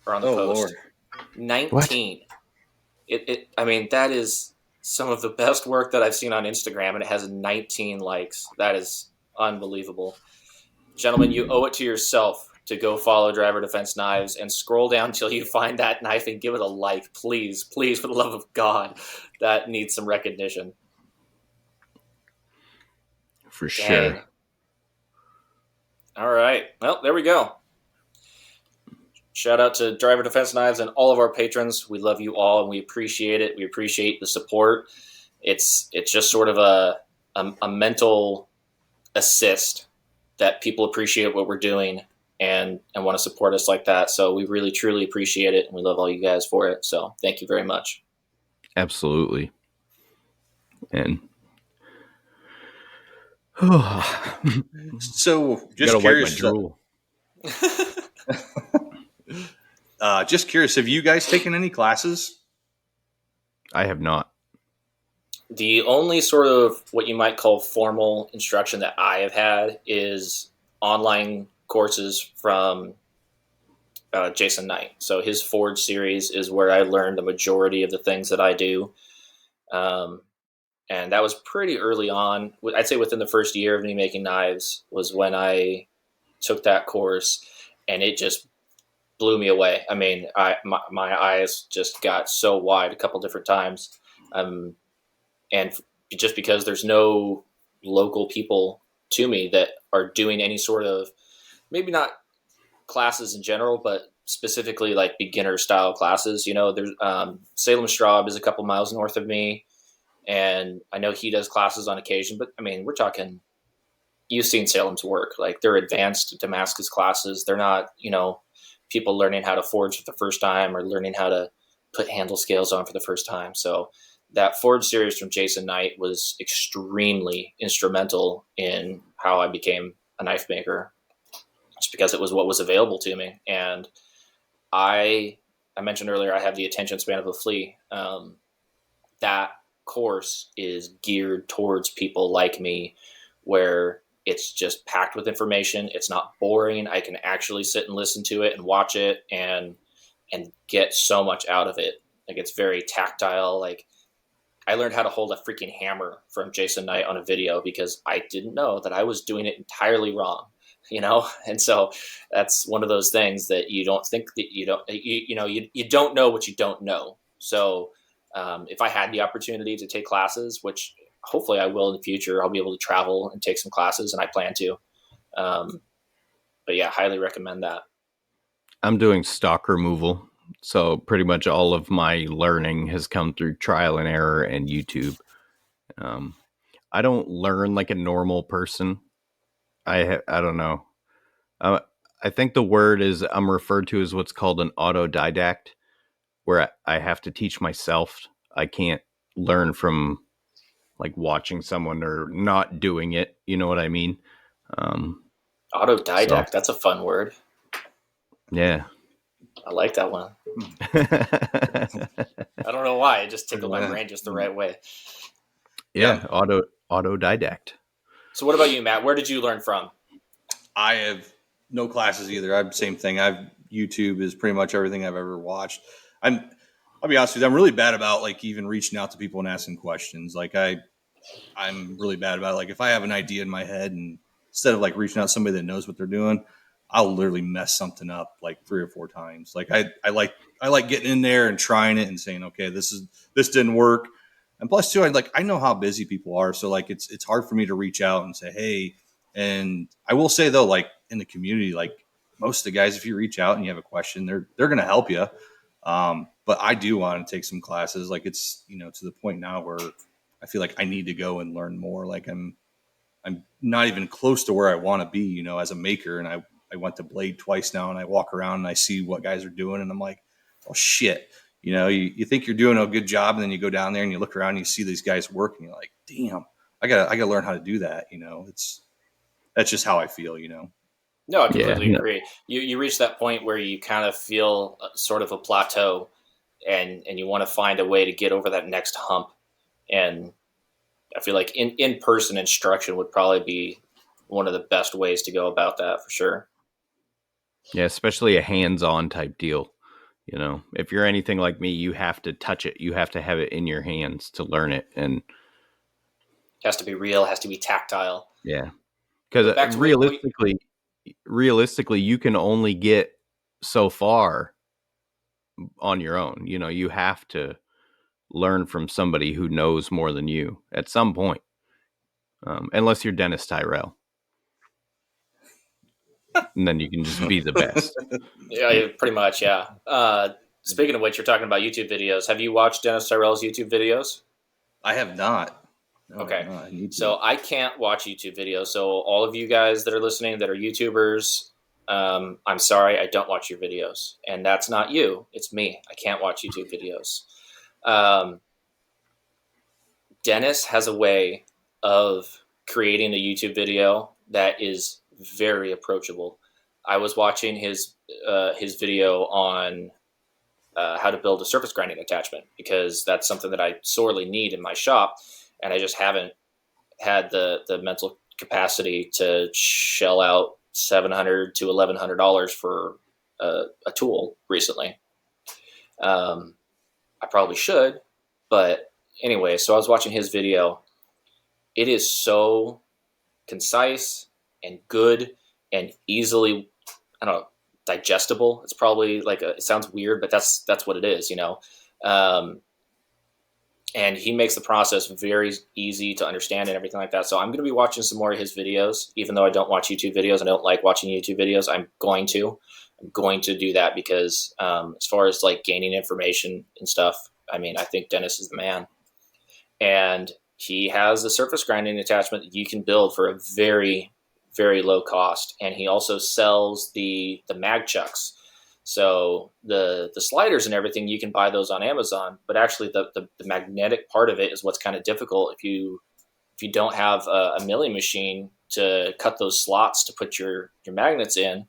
or on the post. Lord. 19. What? I mean, that is some of the best work that I've seen on Instagram, and it has 19 likes. That is unbelievable. Gentlemen, you owe it to yourself to go follow Driver Defense Knives and scroll down till you find that knife and give it a like, please. Please, for the love of God. That needs some recognition. For sure. All right. Well, there we go. Shout out to Driver Defense Knives and all of our patrons. We love you all, and we appreciate it. We appreciate the support. It's just sort of a mental assist that people appreciate what we're doing and want to support us like that. So we really, truly appreciate it, and we love all you guys for it. So thank you very much. Absolutely. And so just curious. Just curious, have you guys taken any classes? I have not. The only sort of what you might call formal instruction that I have had is online courses from Jason Knight. So his Forge series is where I learned the majority of the things that I do. And that was pretty early on. I'd say within the first year of me making knives was when I took that course, and it just blew me away. I mean, my eyes just got so wide a couple different times. And just because there's no local people to me that are doing any sort of, maybe not classes in general, but specifically like beginner style classes. There's Salem Straub is a couple miles north of me, and I know he does classes on occasion. But I mean, we're talking. You've seen Salem's work. Like, they're advanced Damascus classes. They're not, people learning how to forge for the first time or learning how to put handle scales on for the first time. So that Forge series from Jason Knight was extremely instrumental in how I became a knife maker, just because it was what was available to me. And I mentioned earlier, I have the attention span of a flea. That course is geared towards people like me, where it's just packed with information. It's not boring. I can actually sit and listen to it and watch it and get so much out of it. Like, it's very tactile. Like, I learned how to hold a freaking hammer from Jason Knight on a video because I didn't know that I was doing it entirely wrong, And so that's one of those things that you don't think that you don't know what you don't know. So if I had the opportunity to take classes, which hopefully I will in the future, I'll be able to travel and take some classes, and I plan to. But yeah, highly recommend that. I'm doing stock removal. So pretty much all of my learning has come through trial and error and YouTube. I don't learn like a normal person. I don't know. I think the word is I'm referred to as what's called an autodidact, where I have to teach myself. I can't learn from like watching someone or not doing it. You know what I mean? Autodidact. That's a fun word. Yeah. I like that one. I don't know why. It just tickled my brain just the right way. Yeah. Autodidact. So what about you, Matt? Where did you learn from? I have no classes either. I'm same thing. YouTube is pretty much everything I've ever watched. I'll be honest with you. I'm really bad about like even reaching out to people and asking questions. Like I'm really bad about it. Like if I have an idea in my head and instead of like reaching out to somebody that knows what they're doing, I'll literally mess something up like 3 or 4 times. Like I like getting in there and trying it and saying, okay, this didn't work. And plus too, I know how busy people are. So like, it's hard for me to reach out and say, hey, and I will say though, like in the community, like most of the guys, if you reach out and you have a question, they're going to help you. But I do want to take some classes. Like it's, to the point now where I feel like I need to go and learn more. Like I'm not even close to where I want to be, as a maker. And I went to Blade twice now and I walk around and I see what guys are doing and I'm like, oh shit. You think you're doing a good job and then you go down there and you look around and you see these guys work and you're like, damn, I gotta learn how to do that. That's just how I feel, No, I completely agree. You reach that point where you kind of feel sort of a plateau and you want to find a way to get over that next hump. And I feel like in-person instruction would probably be one of the best ways to go about that for sure. Yeah, especially a hands-on type deal. If you're anything like me, you have to touch it. You have to have it in your hands to learn it. And it has to be real, has to be tactile. Yeah. Because realistically, you can only get so far on your own. You have to learn from somebody who knows more than you at some point. Unless you're Dennis Tyrell. And then you can just be the best. Yeah, pretty much, yeah. Speaking of which, you're talking about YouTube videos. Have you watched Dennis Tyrell's YouTube videos? I have not. No, okay. No, I can't watch YouTube videos. So all of you guys that are listening that are YouTubers, I'm sorry, I don't watch your videos. And that's not you. It's me. I can't watch YouTube videos. Dennis has a way of creating a YouTube video that is very approachable. I was watching his video on how to build a surface grinding attachment because that's something that I sorely need in my shop. And I just haven't had the mental capacity to shell out $700 to $1,100 for a tool recently. I probably should, but anyway, so I was watching his video. It is so concise and good and easily, digestible. It's probably it sounds weird, but that's what it is, and he makes the process very easy to understand and everything like that. So I'm going to be watching some more of his videos, even though I don't watch YouTube videos. I don't like watching YouTube videos. I'm going to. I'm going to do that because as far as like gaining information and stuff, I mean, I think Dennis is the man. And he has a surface grinding attachment that you can build for a very, very low cost. And he also sells the mag chucks. So the sliders and everything, you can buy those on Amazon, but actually the magnetic part of it is what's kind of difficult if you don't have a milling machine to cut those slots to put your magnets in.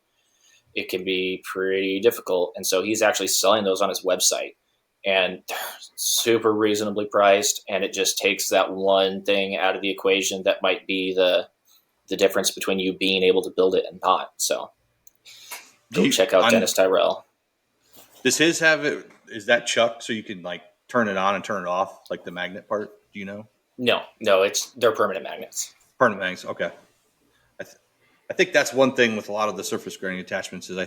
It can be pretty difficult. And so he's actually selling those on his website, and they're super reasonably priced. And it just takes that one thing out of the equation that might be the difference between you being able to build it and not. So go check out Dennis Tyrell. Does his have it? Is that chuck so you can like turn it on and turn it off, like the magnet part? Do you know? No, they're permanent magnets. Permanent magnets. Okay. I think that's one thing with a lot of the surface grinding attachments is I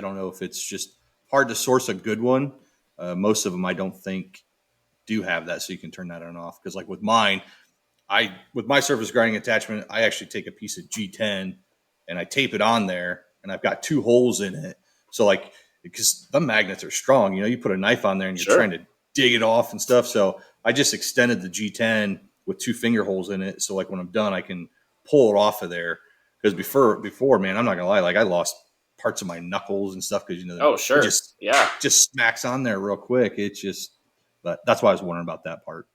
don't know if it's just hard to source a good one. Most of them I don't think do have that, so you can turn that on and off. Because like with mine, with my surface grinding attachment, I actually take a piece of G10 and I tape it on there, and I've got 2 holes in it. So like, because the magnets are strong, you put a knife on there and you're trying to dig it off and stuff. So I just extended the G10 with 2 finger holes in it. So like when I'm done, I can pull it off of there. Because before, man, I'm not gonna lie, like I lost parts of my knuckles and stuff because it just smacks on there real quick. But that's why I was wondering about that part.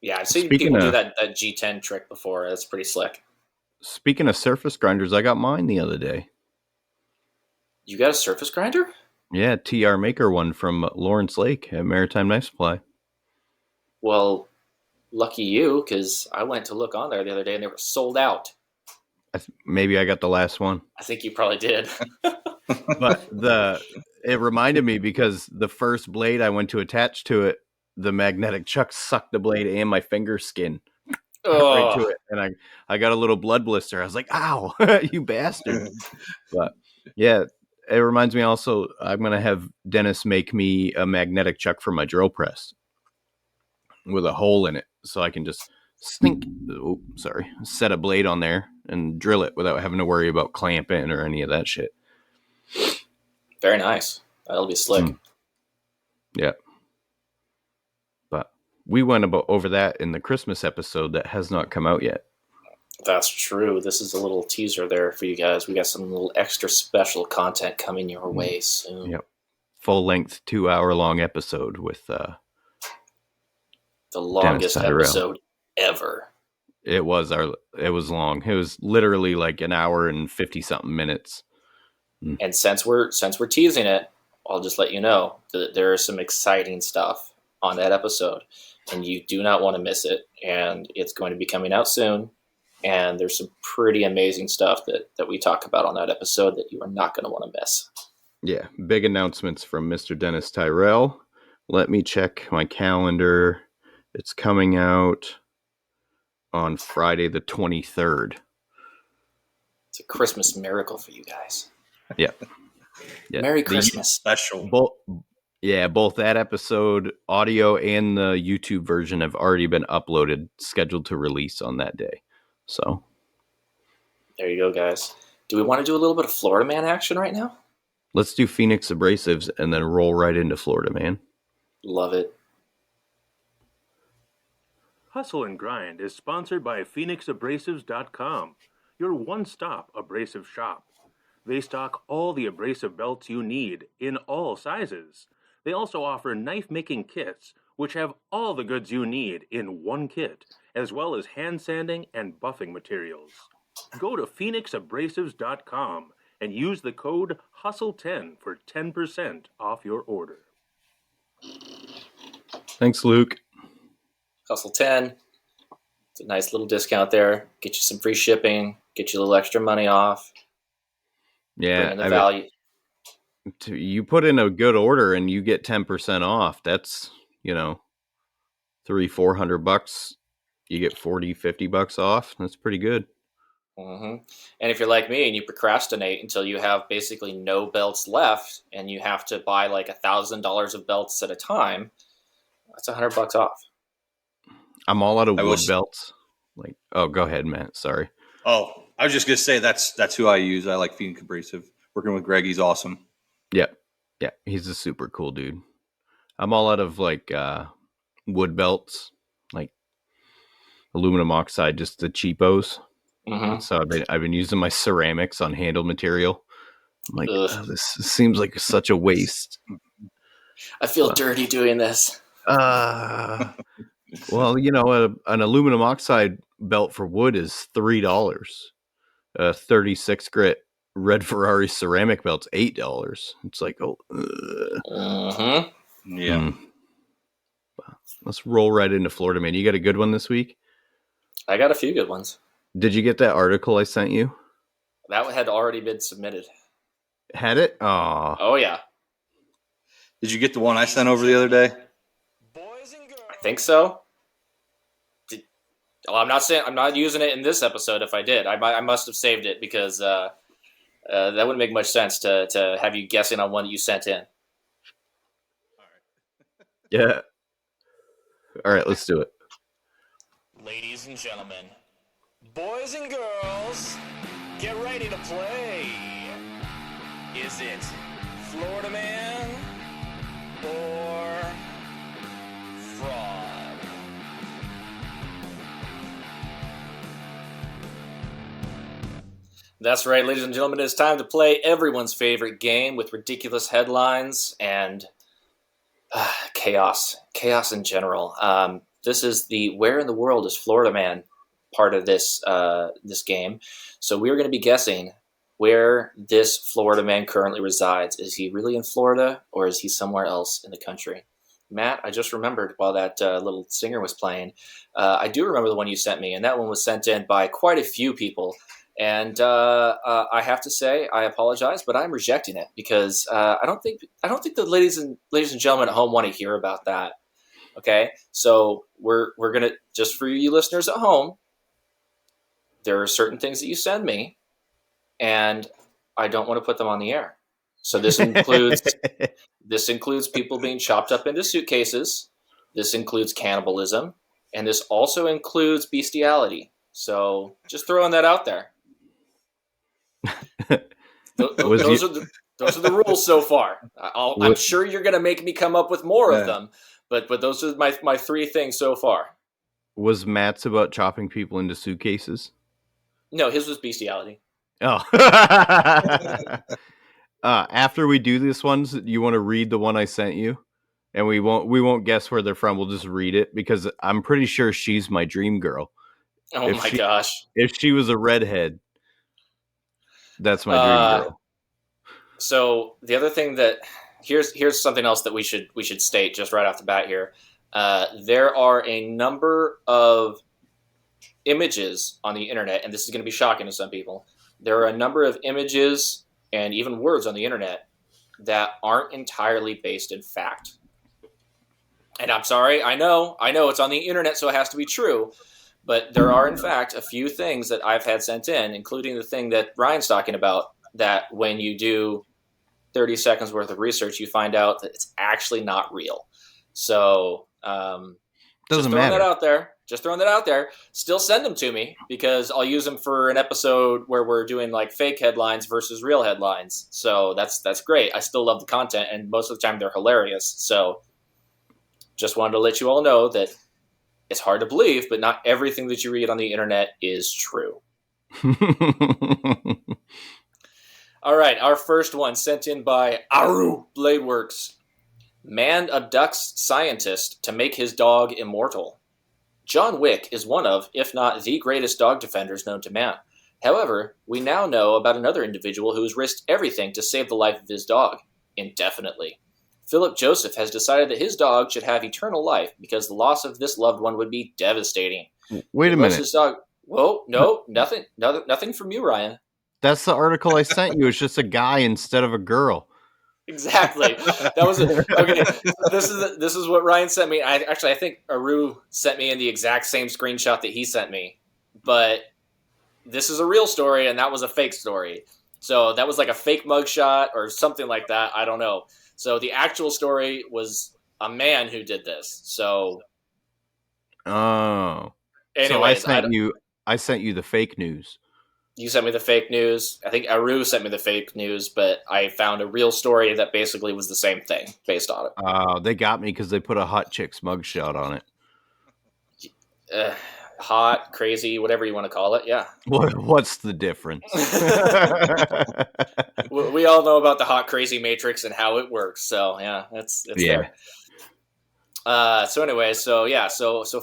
Yeah, I've seen people do that G10 trick before. That's pretty slick. Speaking of surface grinders, I got mine the other day. You got a surface grinder? Yeah, TR Maker one from Lawrence Lake at Maritime Knife Supply. Well, lucky you, because I went to look on there the other day and they were sold out. Maybe I got the last one. I think you probably did. But it reminded me because the first blade I went to attach to it, the magnetic chuck sucked the blade and my finger skin right to it. And I got a little blood blister. I was like, ow, you bastard. But yeah, it reminds me also, I'm going to have Dennis make me a magnetic chuck for my drill press with a hole in it. So I can just set a blade on there and drill it without having to worry about clamping or any of that shit. Very nice. That'll be slick. Yeah. But we went over that in the Christmas episode that has not come out yet. That's true. This is a little teaser there for you guys. We got some little extra special content coming your way soon. Yep. Full-length 2-hour-long episode with the longest episode ever. It was long. It was literally like an hour and 50 something minutes. And since we're teasing it, I'll just let you know that there is some exciting stuff on that episode, and you do not want to miss it. And it's going to be coming out soon. And there's some pretty amazing stuff that we talk about on that episode that you are not going to want to miss. Yeah, big announcements from Mr. Dennis Tyrell. Let me check my calendar. It's coming out on Friday the 23rd. It's a Christmas miracle for you guys. Yeah. Merry Christmas. Special. Both that episode, audio and the YouTube version have already been uploaded, scheduled to release on that day. So there you go, guys. Do we want to do a little bit of Florida Man action right now? Let's do Phoenix Abrasives and then roll right into Florida Man. Love it. Hustle and Grind is sponsored by PhoenixAbrasives.com, your one-stop abrasive shop. They stock all the abrasive belts you need in all sizes. They also offer knife-making kits, which have all the goods you need in one kit, as well as hand sanding and buffing materials. Go to PhoenixAbrasives.com and use the code HUSTLE10 for 10% off your order. Thanks, Luke. Hustle 10. It's a nice little discount there. Get you some free shipping. Get you a little extra money off. Yeah. The value. You put in a good order and you get 10% off. That's, $300-400. You get $40-50 off. That's pretty good. Mm-hmm. And if you're like me and you procrastinate until you have basically no belts left and you have to buy like $1,000 of belts at a time, that's $100 off. I'm all out of wood belts. Go ahead, Matt. Sorry. Oh, I was just gonna say that's who I use. I like Phoenix Abrasive. Working with Greg, he's awesome. Yeah. Yeah. He's a super cool dude. I'm all out of like wood belts, like aluminum oxide, just the cheapos. Mm-hmm. So I've been using my ceramics on handle material. I'm like, Ugh. this seems like such a waste. I feel But, dirty doing this. well, an aluminum oxide belt for wood is $3. A 36 grit red Ferrari ceramic belt's $8. It's like, oh, Mm-hmm. Yeah. Let's roll right into Florida, man. You got a good one this week? I got a few good ones. Did you get that article I sent you? That had already been submitted. Had it? Oh, Oh yeah, Did you get the one I sent over the other day? I think so. I'm not saying I'm not using it in this episode. If I did, I must have saved it because that wouldn't make much sense to have you guessing on one that you sent in. yeah. All right, let's do it. Ladies and gentlemen, boys and girls, get ready to play. Is it Florida Man or fraud? That's right, ladies and gentlemen. It's time to play everyone's favorite game with ridiculous headlines and chaos in general. This is the "Where in the World is Florida Man" part of this game. So we're going to be guessing where this Florida man currently resides. Is he really in Florida, or is he somewhere else in the country? Matt, I just remembered while that little singer was playing. I do remember the one you sent me, and that one was sent in by quite a few people. And I have to say, I apologize, but I'm rejecting it because I don't think the ladies and gentlemen at home want to hear about that. Okay, so we're gonna, just for you listeners at home, there are certain things that you send me, and I don't want to put them on the air. So this includes people being chopped up into suitcases. This includes cannibalism, and this also includes bestiality. So just throwing that out there. Those are the rules so far. I'm sure you're going to make me come up with more of them, but those are my three things so far. Was Matt's about chopping people into suitcases? No, his was bestiality. Oh. After we do this ones, you want to read the one I sent you? And we won't guess where they're from. We'll just read it because I'm pretty sure she's my dream girl. Oh my gosh. If she was a redhead, that's my dream girl. So the other thing that here's something else that we should state just right off the bat here. There are a number of images on the internet, and this is going to be shocking to some people. There are a number of images and even words on the internet that aren't entirely based in fact. And I'm sorry, I know it's on the internet, so it has to be true. But there are, in fact, a few things that I've had sent in, including the thing that Ryan's talking about, that when you do 30 seconds worth of research, you find out that it's actually not real. So Doesn't matter. Just throwing that out there. Still send them to me because I'll use them for an episode where we're doing like fake headlines versus real headlines. So that's great. I still love the content, and most of the time they're hilarious. So just wanted to let you all know that it's hard to believe, but not everything that you read on the internet is true. All right, our first one sent in by Aru Bladeworks. Man abducts scientist to make his dog immortal. John Wick is one of, if not the greatest dog defenders known to man. However, we now know about another individual who has risked everything to save the life of his dog, indefinitely. Philip Joseph has decided that his dog should have eternal life because the loss of this loved one would be devastating. Wait a minute. His dog. Whoa, no, nothing from you, Ryan. That's the article I sent you. It's just a guy instead of a girl. Exactly. That was okay. This is what Ryan sent me. I think Aru sent me in the exact same screenshot that he sent me, but this is a real story and that was a fake story. So that was like a fake mugshot or something like that. I don't know. So the actual story was a man who did this. So, anyways, so I sent you the fake news. You sent me the fake news. I think Aru sent me the fake news, but I found a real story that basically was the same thing based on it. They got me because they put a hot chick's mugshot on it. Hot, crazy, whatever you want to call it. Yeah. What's the difference? We all know about the hot, crazy matrix and how it works. So yeah, it's there. So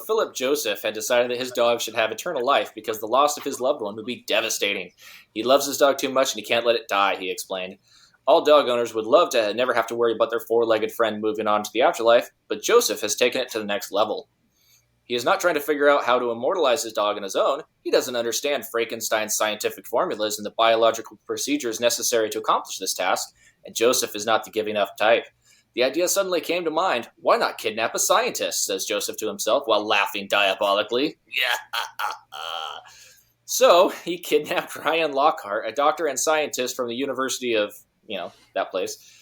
Philip Joseph had decided that his dog should have eternal life because the loss of his loved one would be devastating. He loves his dog too much and he can't let it die, he explained. All dog owners would love to never have to worry about their four-legged friend moving on to the afterlife, but Joseph has taken it to the next level. He is not trying to figure out how to immortalize his dog on his own. He doesn't understand Frankenstein's scientific formulas and the biological procedures necessary to accomplish this task, and Joseph is not the giving up type. The idea suddenly came to mind. Why not kidnap a scientist, says Joseph to himself while laughing diabolically. So he kidnapped Ryan Lockhart, a doctor and scientist from the University of, that place.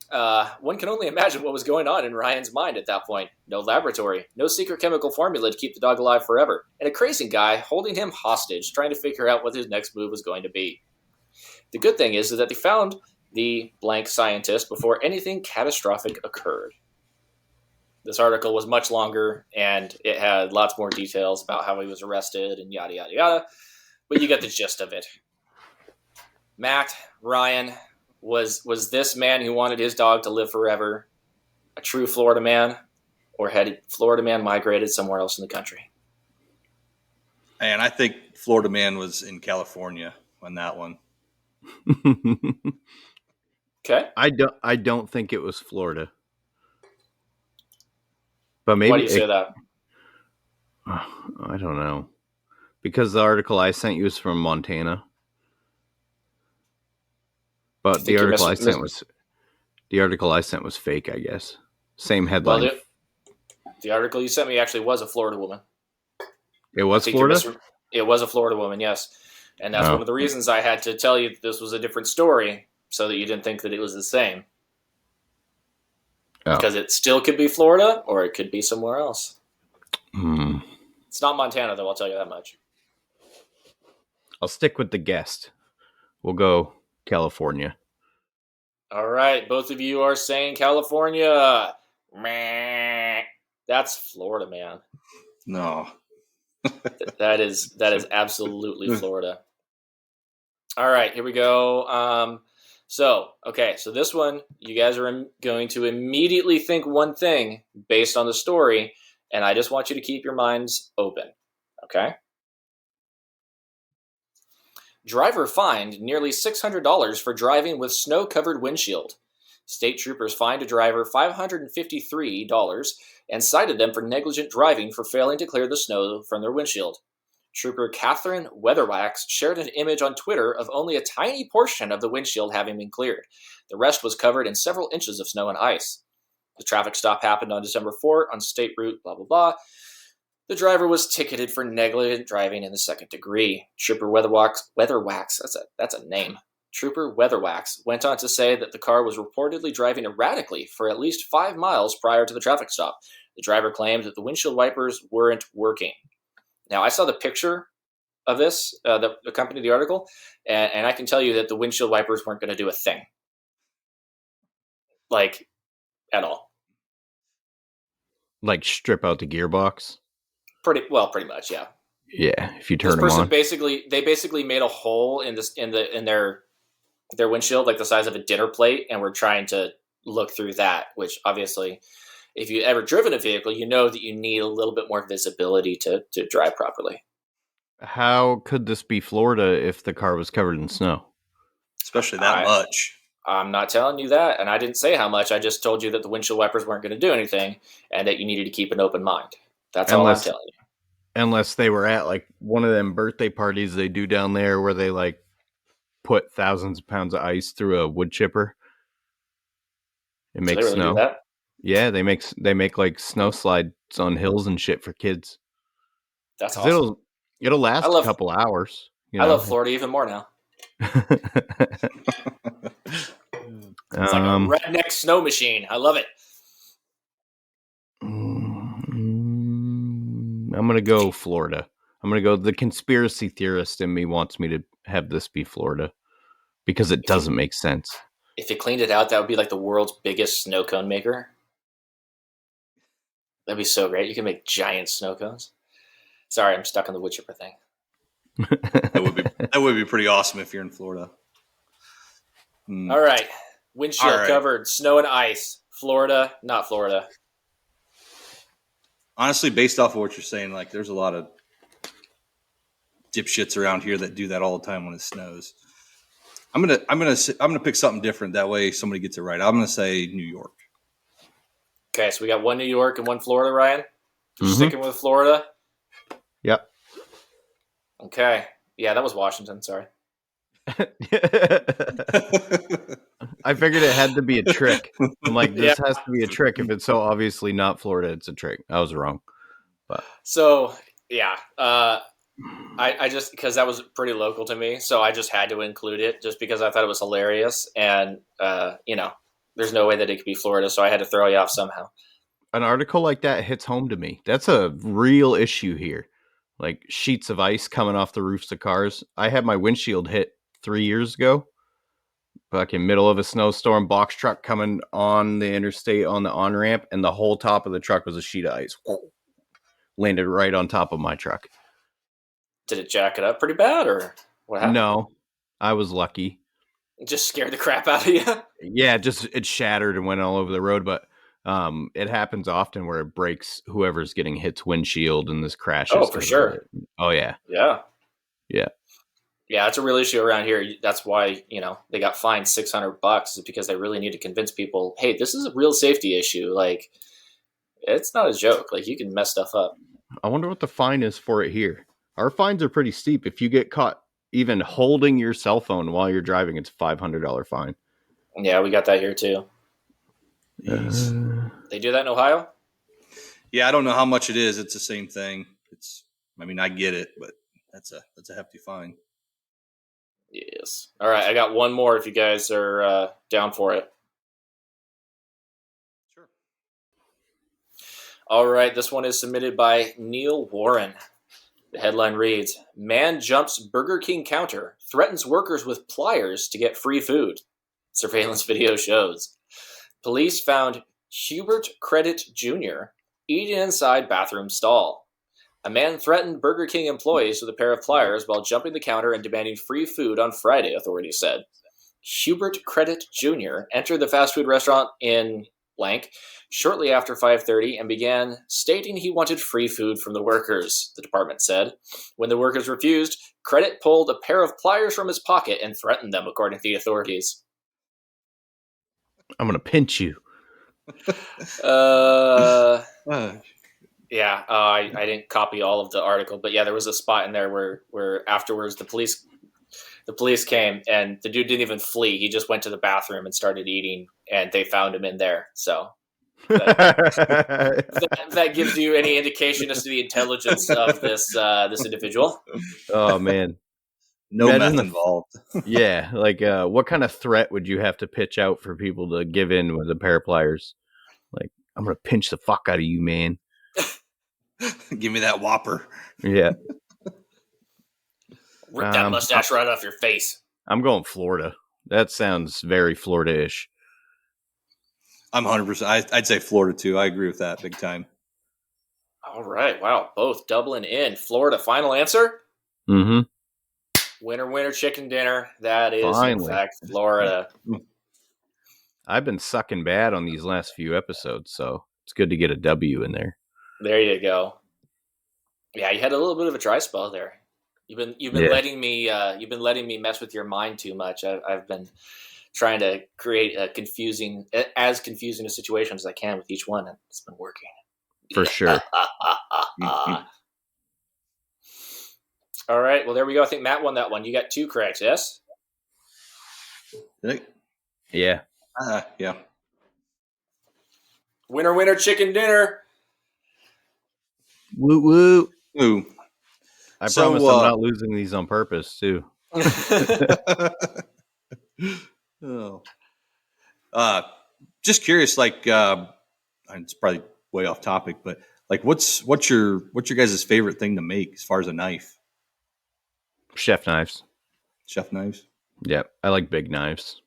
One can only imagine what was going on in Ryan's mind at that point. No laboratory, no secret chemical formula to keep the dog alive forever, and a crazy guy holding him hostage, trying to figure out what his next move was going to be. The good thing is that they found the blank scientist before anything catastrophic occurred. This article was much longer, and it had lots more details about how he was arrested and yada, yada, yada, but you get the gist of it. Matt, Ryan, was this man who wanted his dog to live forever a true Florida man, or had Florida man migrated somewhere else in the country? And I think Florida man was in California on that one. Okay. I don't think it was Florida. But maybe why do you say that? I don't know. Because the article I sent you is from Montana. But the article I sent was fake, I guess. Same headline. Well, the article you sent me actually was a Florida woman. It was Florida? It was a Florida woman, yes. And that's one of the reasons I had to tell you this was a different story, so that you didn't think that it was the same. Oh. Because it still could be Florida, or it could be somewhere else. It's not Montana, though, I'll tell you that much. I'll stick with the guest. We'll go California. All right, both of you are saying California. Meh. That's Florida, man. No. that is absolutely Florida. All right, here we go. So this one, you guys are going to immediately think one thing based on the story, and I just want you to keep your minds open, okay? Driver fined nearly $600 for driving with snow-covered windshield. State troopers fined a driver $553 and cited them for negligent driving for failing to clear the snow from their windshield. Trooper Catherine Weatherwax shared an image on Twitter of only a tiny portion of the windshield having been cleared. The rest was covered in several inches of snow and ice. The traffic stop happened on December 4th on State Route blah, blah, blah. The driver was ticketed for negligent driving in the second degree. Trooper Weatherwax, that's a name. Trooper Weatherwax went on to say that the car was reportedly driving erratically for at least 5 miles prior to the traffic stop. The driver claimed that the windshield wipers weren't working. Now, I saw the picture of this, the accompanied the article, and I can tell you that the windshield wipers weren't going to do a thing. Like, at all. Like, strip out the gearbox? Pretty much, yeah. Yeah, if you turn them on. They basically made a hole in their windshield, like the size of a dinner plate, and we're trying to look through that, which obviously, if you've ever driven a vehicle, you know that you need a little bit more visibility to drive properly. How could this be Florida if the car was covered in snow? Especially that much. I'm not telling you that, and I didn't say how much. I just told you that the windshield wipers weren't going to do anything, and that you needed to keep an open mind. That's all I'm telling you. Unless they were at like one of them birthday parties they do down there where they like put thousands of pounds of ice through a wood chipper. It makes really snow. Do that? Yeah, they make like snow slides on hills and shit for kids. That's awesome. It'll last a couple hours. I love Florida even more now. It's like a redneck snow machine. I love it. I'm going to go Florida. I'm going to go. The conspiracy theorist in me wants me to have this be Florida because it doesn't make sense. If you cleaned it out, that would be like the world's biggest snow cone maker. That'd be so great. You can make giant snow cones. Sorry, I'm stuck on the wood chipper thing. That would be pretty awesome if you're in Florida. All right. Windshield covered, snow and ice. Florida, not Florida. Honestly, based off of what you're saying, like there's a lot of dipshits around here that do that all the time when it snows. I'm gonna pick something different. That way, somebody gets it right. I'm gonna say New York. Okay, so we got one New York and one Florida, Ryan. Sticking with Florida. Yep. Okay. Yeah, that was Washington. Sorry. I figured it had to be a trick. I'm like, this has to be a trick. If it's so obviously not Florida, it's a trick. I was wrong. But so yeah, I just because that was pretty local to me, so I just had to include it just because I thought it was hilarious, and there's no way that it could be Florida, so I had to throw you off somehow. An article like that hits home to me. That's a real issue here. Like sheets of ice coming off the roofs of cars. I had my windshield hit 3 years ago. Back in middle of a snowstorm, box truck coming on the interstate on the on-ramp, and the whole top of the truck was a sheet of ice. Landed right on top of my truck. Did it jack it up pretty bad, or what happened? No, I was lucky. It just scared the crap out of you? Yeah, it shattered and went all over the road, but it happens often where it breaks whoever's getting hit's windshield and this crashes. Oh, for sure. Oh, yeah. Yeah. Yeah. Yeah, it's a real issue around here. That's why, they got fined $600 is because they really need to convince people, hey, this is a real safety issue. Like, it's not a joke. Like, you can mess stuff up. I wonder what the fine is for it here. Our fines are pretty steep. If you get caught even holding your cell phone while you're driving, it's a $500 fine. Yeah, we got that here too. They do that in Ohio? Yeah, I don't know how much it is. It's the same thing. I get it, but that's a hefty fine. Yes. All right, I got one more if you guys are down for it. Sure. All right, this one is submitted by Neil Warren. The headline reads, Man jumps Burger King counter, threatens workers with pliers to get free food. Surveillance video shows. Police found Hubert Credit Jr. eating inside bathroom stall. A man threatened Burger King employees with a pair of pliers while jumping the counter and demanding free food on Friday, authorities said. Hubert Credit Jr. entered the fast food restaurant in blank shortly after 5:30 and began stating he wanted free food from the workers, the department said. When the workers refused, Credit pulled a pair of pliers from his pocket and threatened them, according to the authorities. I'm going to pinch you. Yeah, I didn't copy all of the article, but yeah, there was a spot in there where afterwards the police came and the dude didn't even flee. He just went to the bathroom and started eating, and they found him in there. So that gives you any indication as to the intelligence of this individual. Oh man, no meth involved. Yeah, like what kind of threat would you have to pitch out for people to give in with a pair of pliers? Like, I'm gonna pinch the fuck out of you, man. Give me that Whopper. Yeah. Rip that mustache right off your face. I'm going Florida. That sounds very Florida-ish. I'm 100%. I'd say Florida too. I agree with that big time. All right. Wow. Both doubling in. Florida. Final answer? Mm-hmm. Winner, chicken dinner. That is, Finally. In fact, Florida. I've been sucking bad on these last few episodes, so it's good to get a W in there. There you go. Yeah, you had a little bit of a dry spell there. You've been letting me mess with your mind too much. I've been trying to create as confusing a situation as I can with each one, and it's been working. For sure. All right. Well, there we go. I think Matt won that one. You got 2 correct, yes? Yeah. Yeah. Winner, chicken dinner. Woo woo. Ooh. I promise I'm not losing these on purpose, too. Oh. Just curious, like, it's probably way off topic, but like, what's your guys' favorite thing to make as far as a knife? Chef knives. chef knives. Yeah, I like big knives.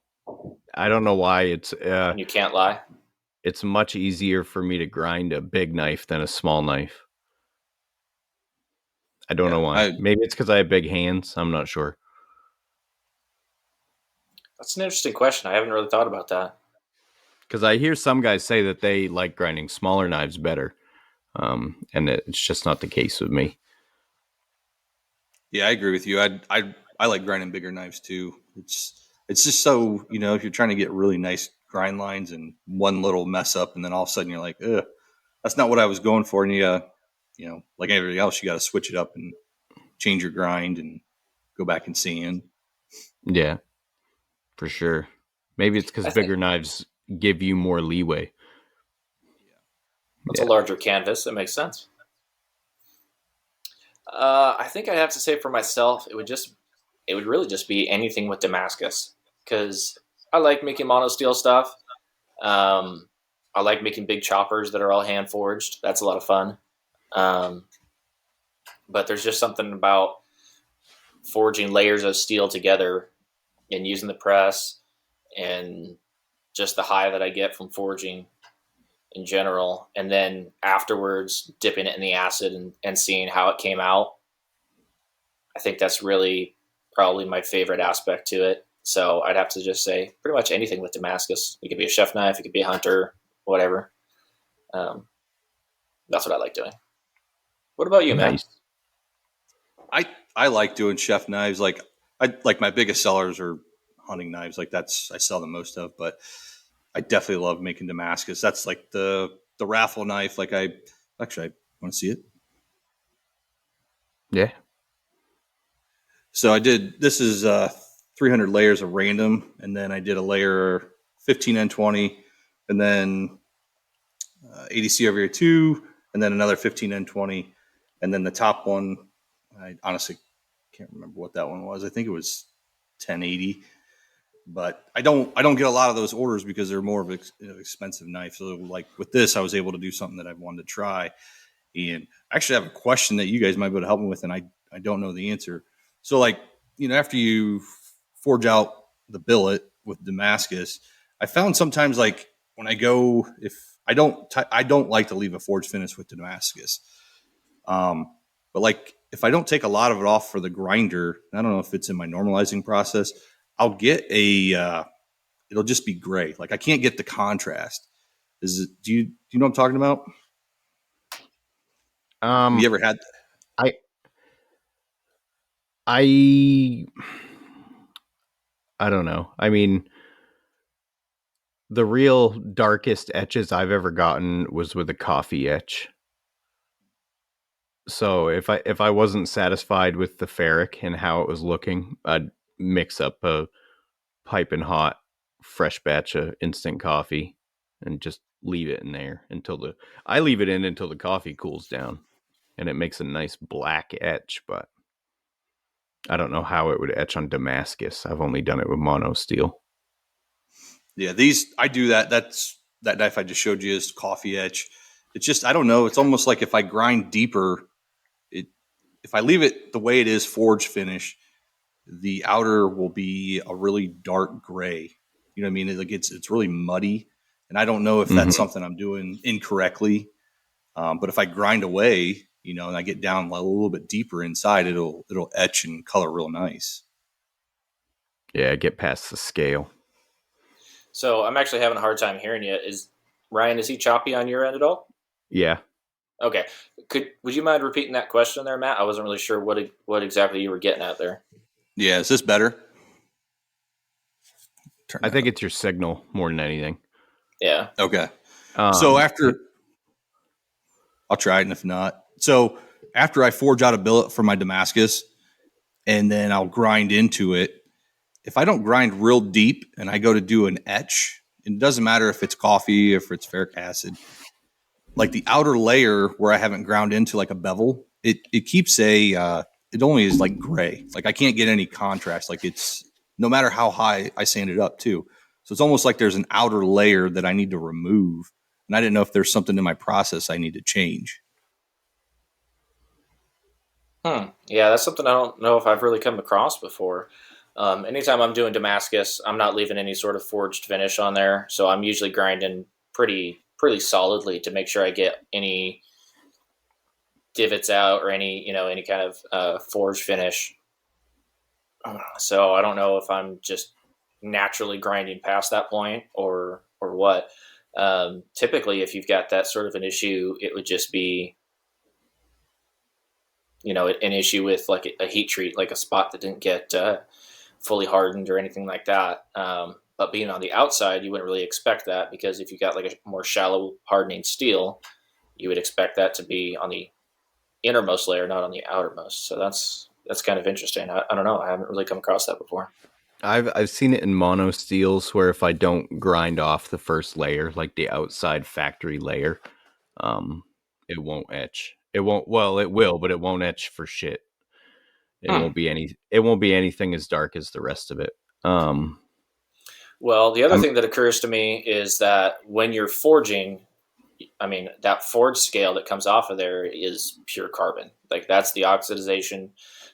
I don't know why And you can't lie. it's much easier for me to grind a big knife than a small knife. I don't know why. Maybe it's because I have big hands. I'm not sure. That's an interesting question. I haven't really thought about that. Because I hear some guys say that they like grinding smaller knives better, and it's just not the case with me. Yeah, I agree with you. I like grinding bigger knives too. It's just so, if you're trying to get really nice grind lines and one little mess up, and then all of a sudden you're like, ugh, that's not what I was going for. And like everything else, you got to switch it up and change your grind and go back and sand. Yeah, for sure. Maybe it's because bigger knives give you more leeway. It's a larger canvas. That makes sense. I think I'd have to say for myself, it would really just be anything with Damascus, because I like making monosteel stuff. I like making big choppers that are all hand forged. That's a lot of fun. But there's just something about forging layers of steel together and using the press and just the high that I get from forging in general. And then afterwards dipping it in the acid and seeing how it came out. I think that's really probably my favorite aspect to it. So I'd have to just say pretty much anything with Damascus. It could be a chef knife, it could be a hunter, whatever. That's what I like doing. What about you, Nice. Matt? I like doing chef knives. Like my biggest sellers are hunting knives. Like I sell the most of, but I definitely love making Damascus. That's like the raffle knife. Like I want to see it. Yeah. So this is 300 layers of random. And then I did a layer 15N20 and then ADC over here 2, and then another 15N20. And then the top one, I honestly can't remember what that one was. I think it was 1080. But I don't get a lot of those orders because they're more of an expensive knife. So like with this, I was able to do something that I wanted to try. And I actually have a question that you guys might be able to help me with, and I don't know the answer. So like, after you forge out the billet with Damascus, I found sometimes like when I go, if I don't like to leave a forge finish with the Damascus. But like if I don't take a lot of it off for the grinder, I don't know if it's in my normalizing process, I'll get it'll just be gray. Like I can't get the contrast. Do you know what I'm talking about? Have you ever had that? I don't know. I mean, the real darkest etches I've ever gotten was with a coffee etch. So if I wasn't satisfied with the ferric and how it was looking, I'd mix up a piping hot fresh batch of instant coffee and just leave it in there until the coffee cools down, and it makes a nice black etch. But I don't know how it would etch on Damascus. I've only done it with mono steel. Yeah, I do that. That knife I just showed you is coffee etch. It's just, I don't know. It's almost like if I grind deeper, if I leave it the way it is forge finish, the outer will be a really dark gray. You know what I mean? It's really muddy, and I don't know if that's something I'm doing incorrectly. But if I grind away, and I get down a little bit deeper inside, it'll etch and color real nice. Yeah, get past the scale. So I'm actually having a hard time hearing you. Ryan, is he choppy on your end at all? Yeah. Okay. Would you mind repeating that question there, Matt? I wasn't really sure what exactly you were getting at there. Yeah, is this better? I think it's your signal more than anything. Yeah. Okay. So I'll try it, and if not, so after I forge out a billet for my Damascus, and then I'll grind into it. If I don't grind real deep and I go to do an etch, it doesn't matter if it's coffee, if it's ferric acid, like the outer layer where I haven't ground into like a bevel, it keeps it only is like gray. Like I can't get any contrast. Like it's no matter how high I sand it up too. So it's almost like there's an outer layer that I need to remove. And I didn't know if there's something in my process I need to change. Yeah, that's something I don't know if I've really come across before. Anytime I'm doing Damascus, I'm not leaving any sort of forged finish on there, so I'm usually grinding pretty solidly to make sure I get any divots out or any kind of forged finish. So I don't know if I'm just naturally grinding past that point or what. Typically, if you've got that sort of an issue, it would just be an issue with like a heat treat, like a spot that didn't get fully hardened or anything like that. But being on the outside, you wouldn't really expect that, because if you got like a more shallow hardening steel, you would expect that to be on the innermost layer, not on the outermost. So that's kind of interesting. I don't know. I haven't really come across that before. I've seen it in mono steels where if I don't grind off the first layer, like the outside factory layer, it won't etch. It won't. Well, it will, but it won't etch for shit. It won't be any. It won't be anything as dark as the rest of it. Well, the other I'm- thing that occurs to me is that when you're forging, I mean, that forge scale that comes off of there is pure carbon. Like that's the oxidization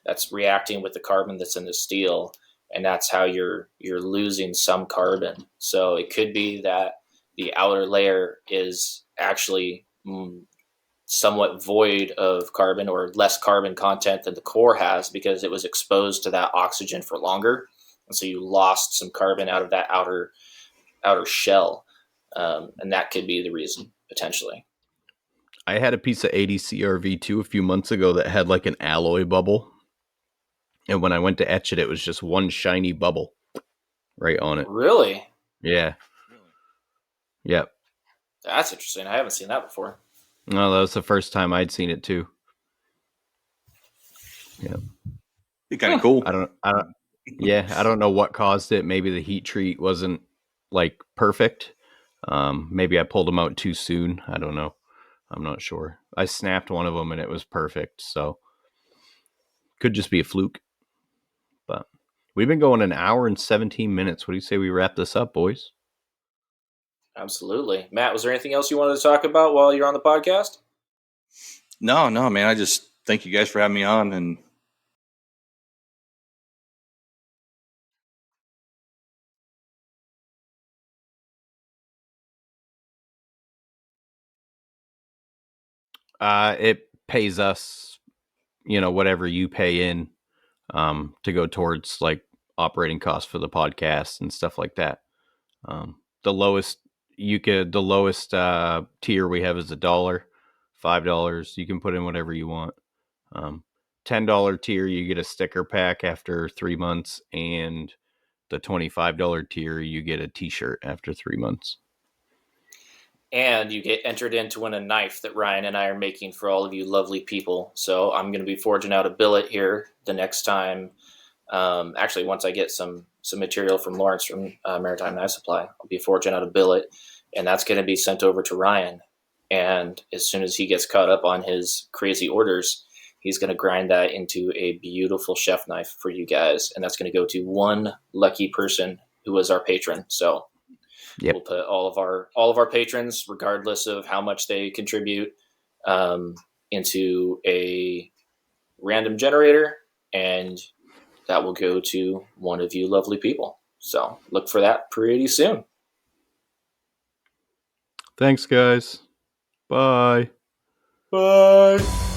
that's reacting with the carbon that's in the steel, and that's how you're losing some carbon. So it could be that the outer layer is actually somewhat void of carbon or less carbon content than the core has, because it was exposed to that oxygen for longer, and so you lost some carbon out of that outer shell, and that could be the reason potentially. I had a piece of 80 CRV2 a few months ago that had like an alloy bubble, and when I went to etch it, it was just one shiny bubble right on it. Really? Yeah. Yep. That's interesting. I haven't seen that before. No, that was the first time I'd seen it too. Yeah. Be kind of cool. I don't know what caused it. Maybe the heat treat wasn't like perfect. Maybe I pulled them out too soon. I don't know. I'm not sure. I snapped one of them and it was perfect. So could just be a fluke. But we've been going an hour and 17 minutes. What do you say we wrap this up, boys? Absolutely. Matt, was there anything else you wanted to talk about while you're on the podcast? No, man. I just thank you guys for having me on, and It pays us, whatever you pay in, to go towards like operating costs for the podcast and stuff like that. The lowest tier we have is $1, $5. You can put in whatever you want. $10 tier, you get a sticker pack after 3 months, and the $25 tier, you get a t-shirt after 3 months. And you get entered in to win a knife that Ryan and I are making for all of you lovely people. So I'm going to be forging out a billet here the next time. Actually, once I get some material from Lawrence from Maritime Knife Supply, I'll be forging out a billet, and that's going to be sent over to Ryan. And as soon as he gets caught up on his crazy orders, he's going to grind that into a beautiful chef knife for you guys, and that's going to go to one lucky person who was our patron. So Yep. we'll put all of our patrons, regardless of how much they contribute, into a random generator, and that will go to one of you lovely people. So look for that pretty soon. Thanks, guys. Bye. Bye.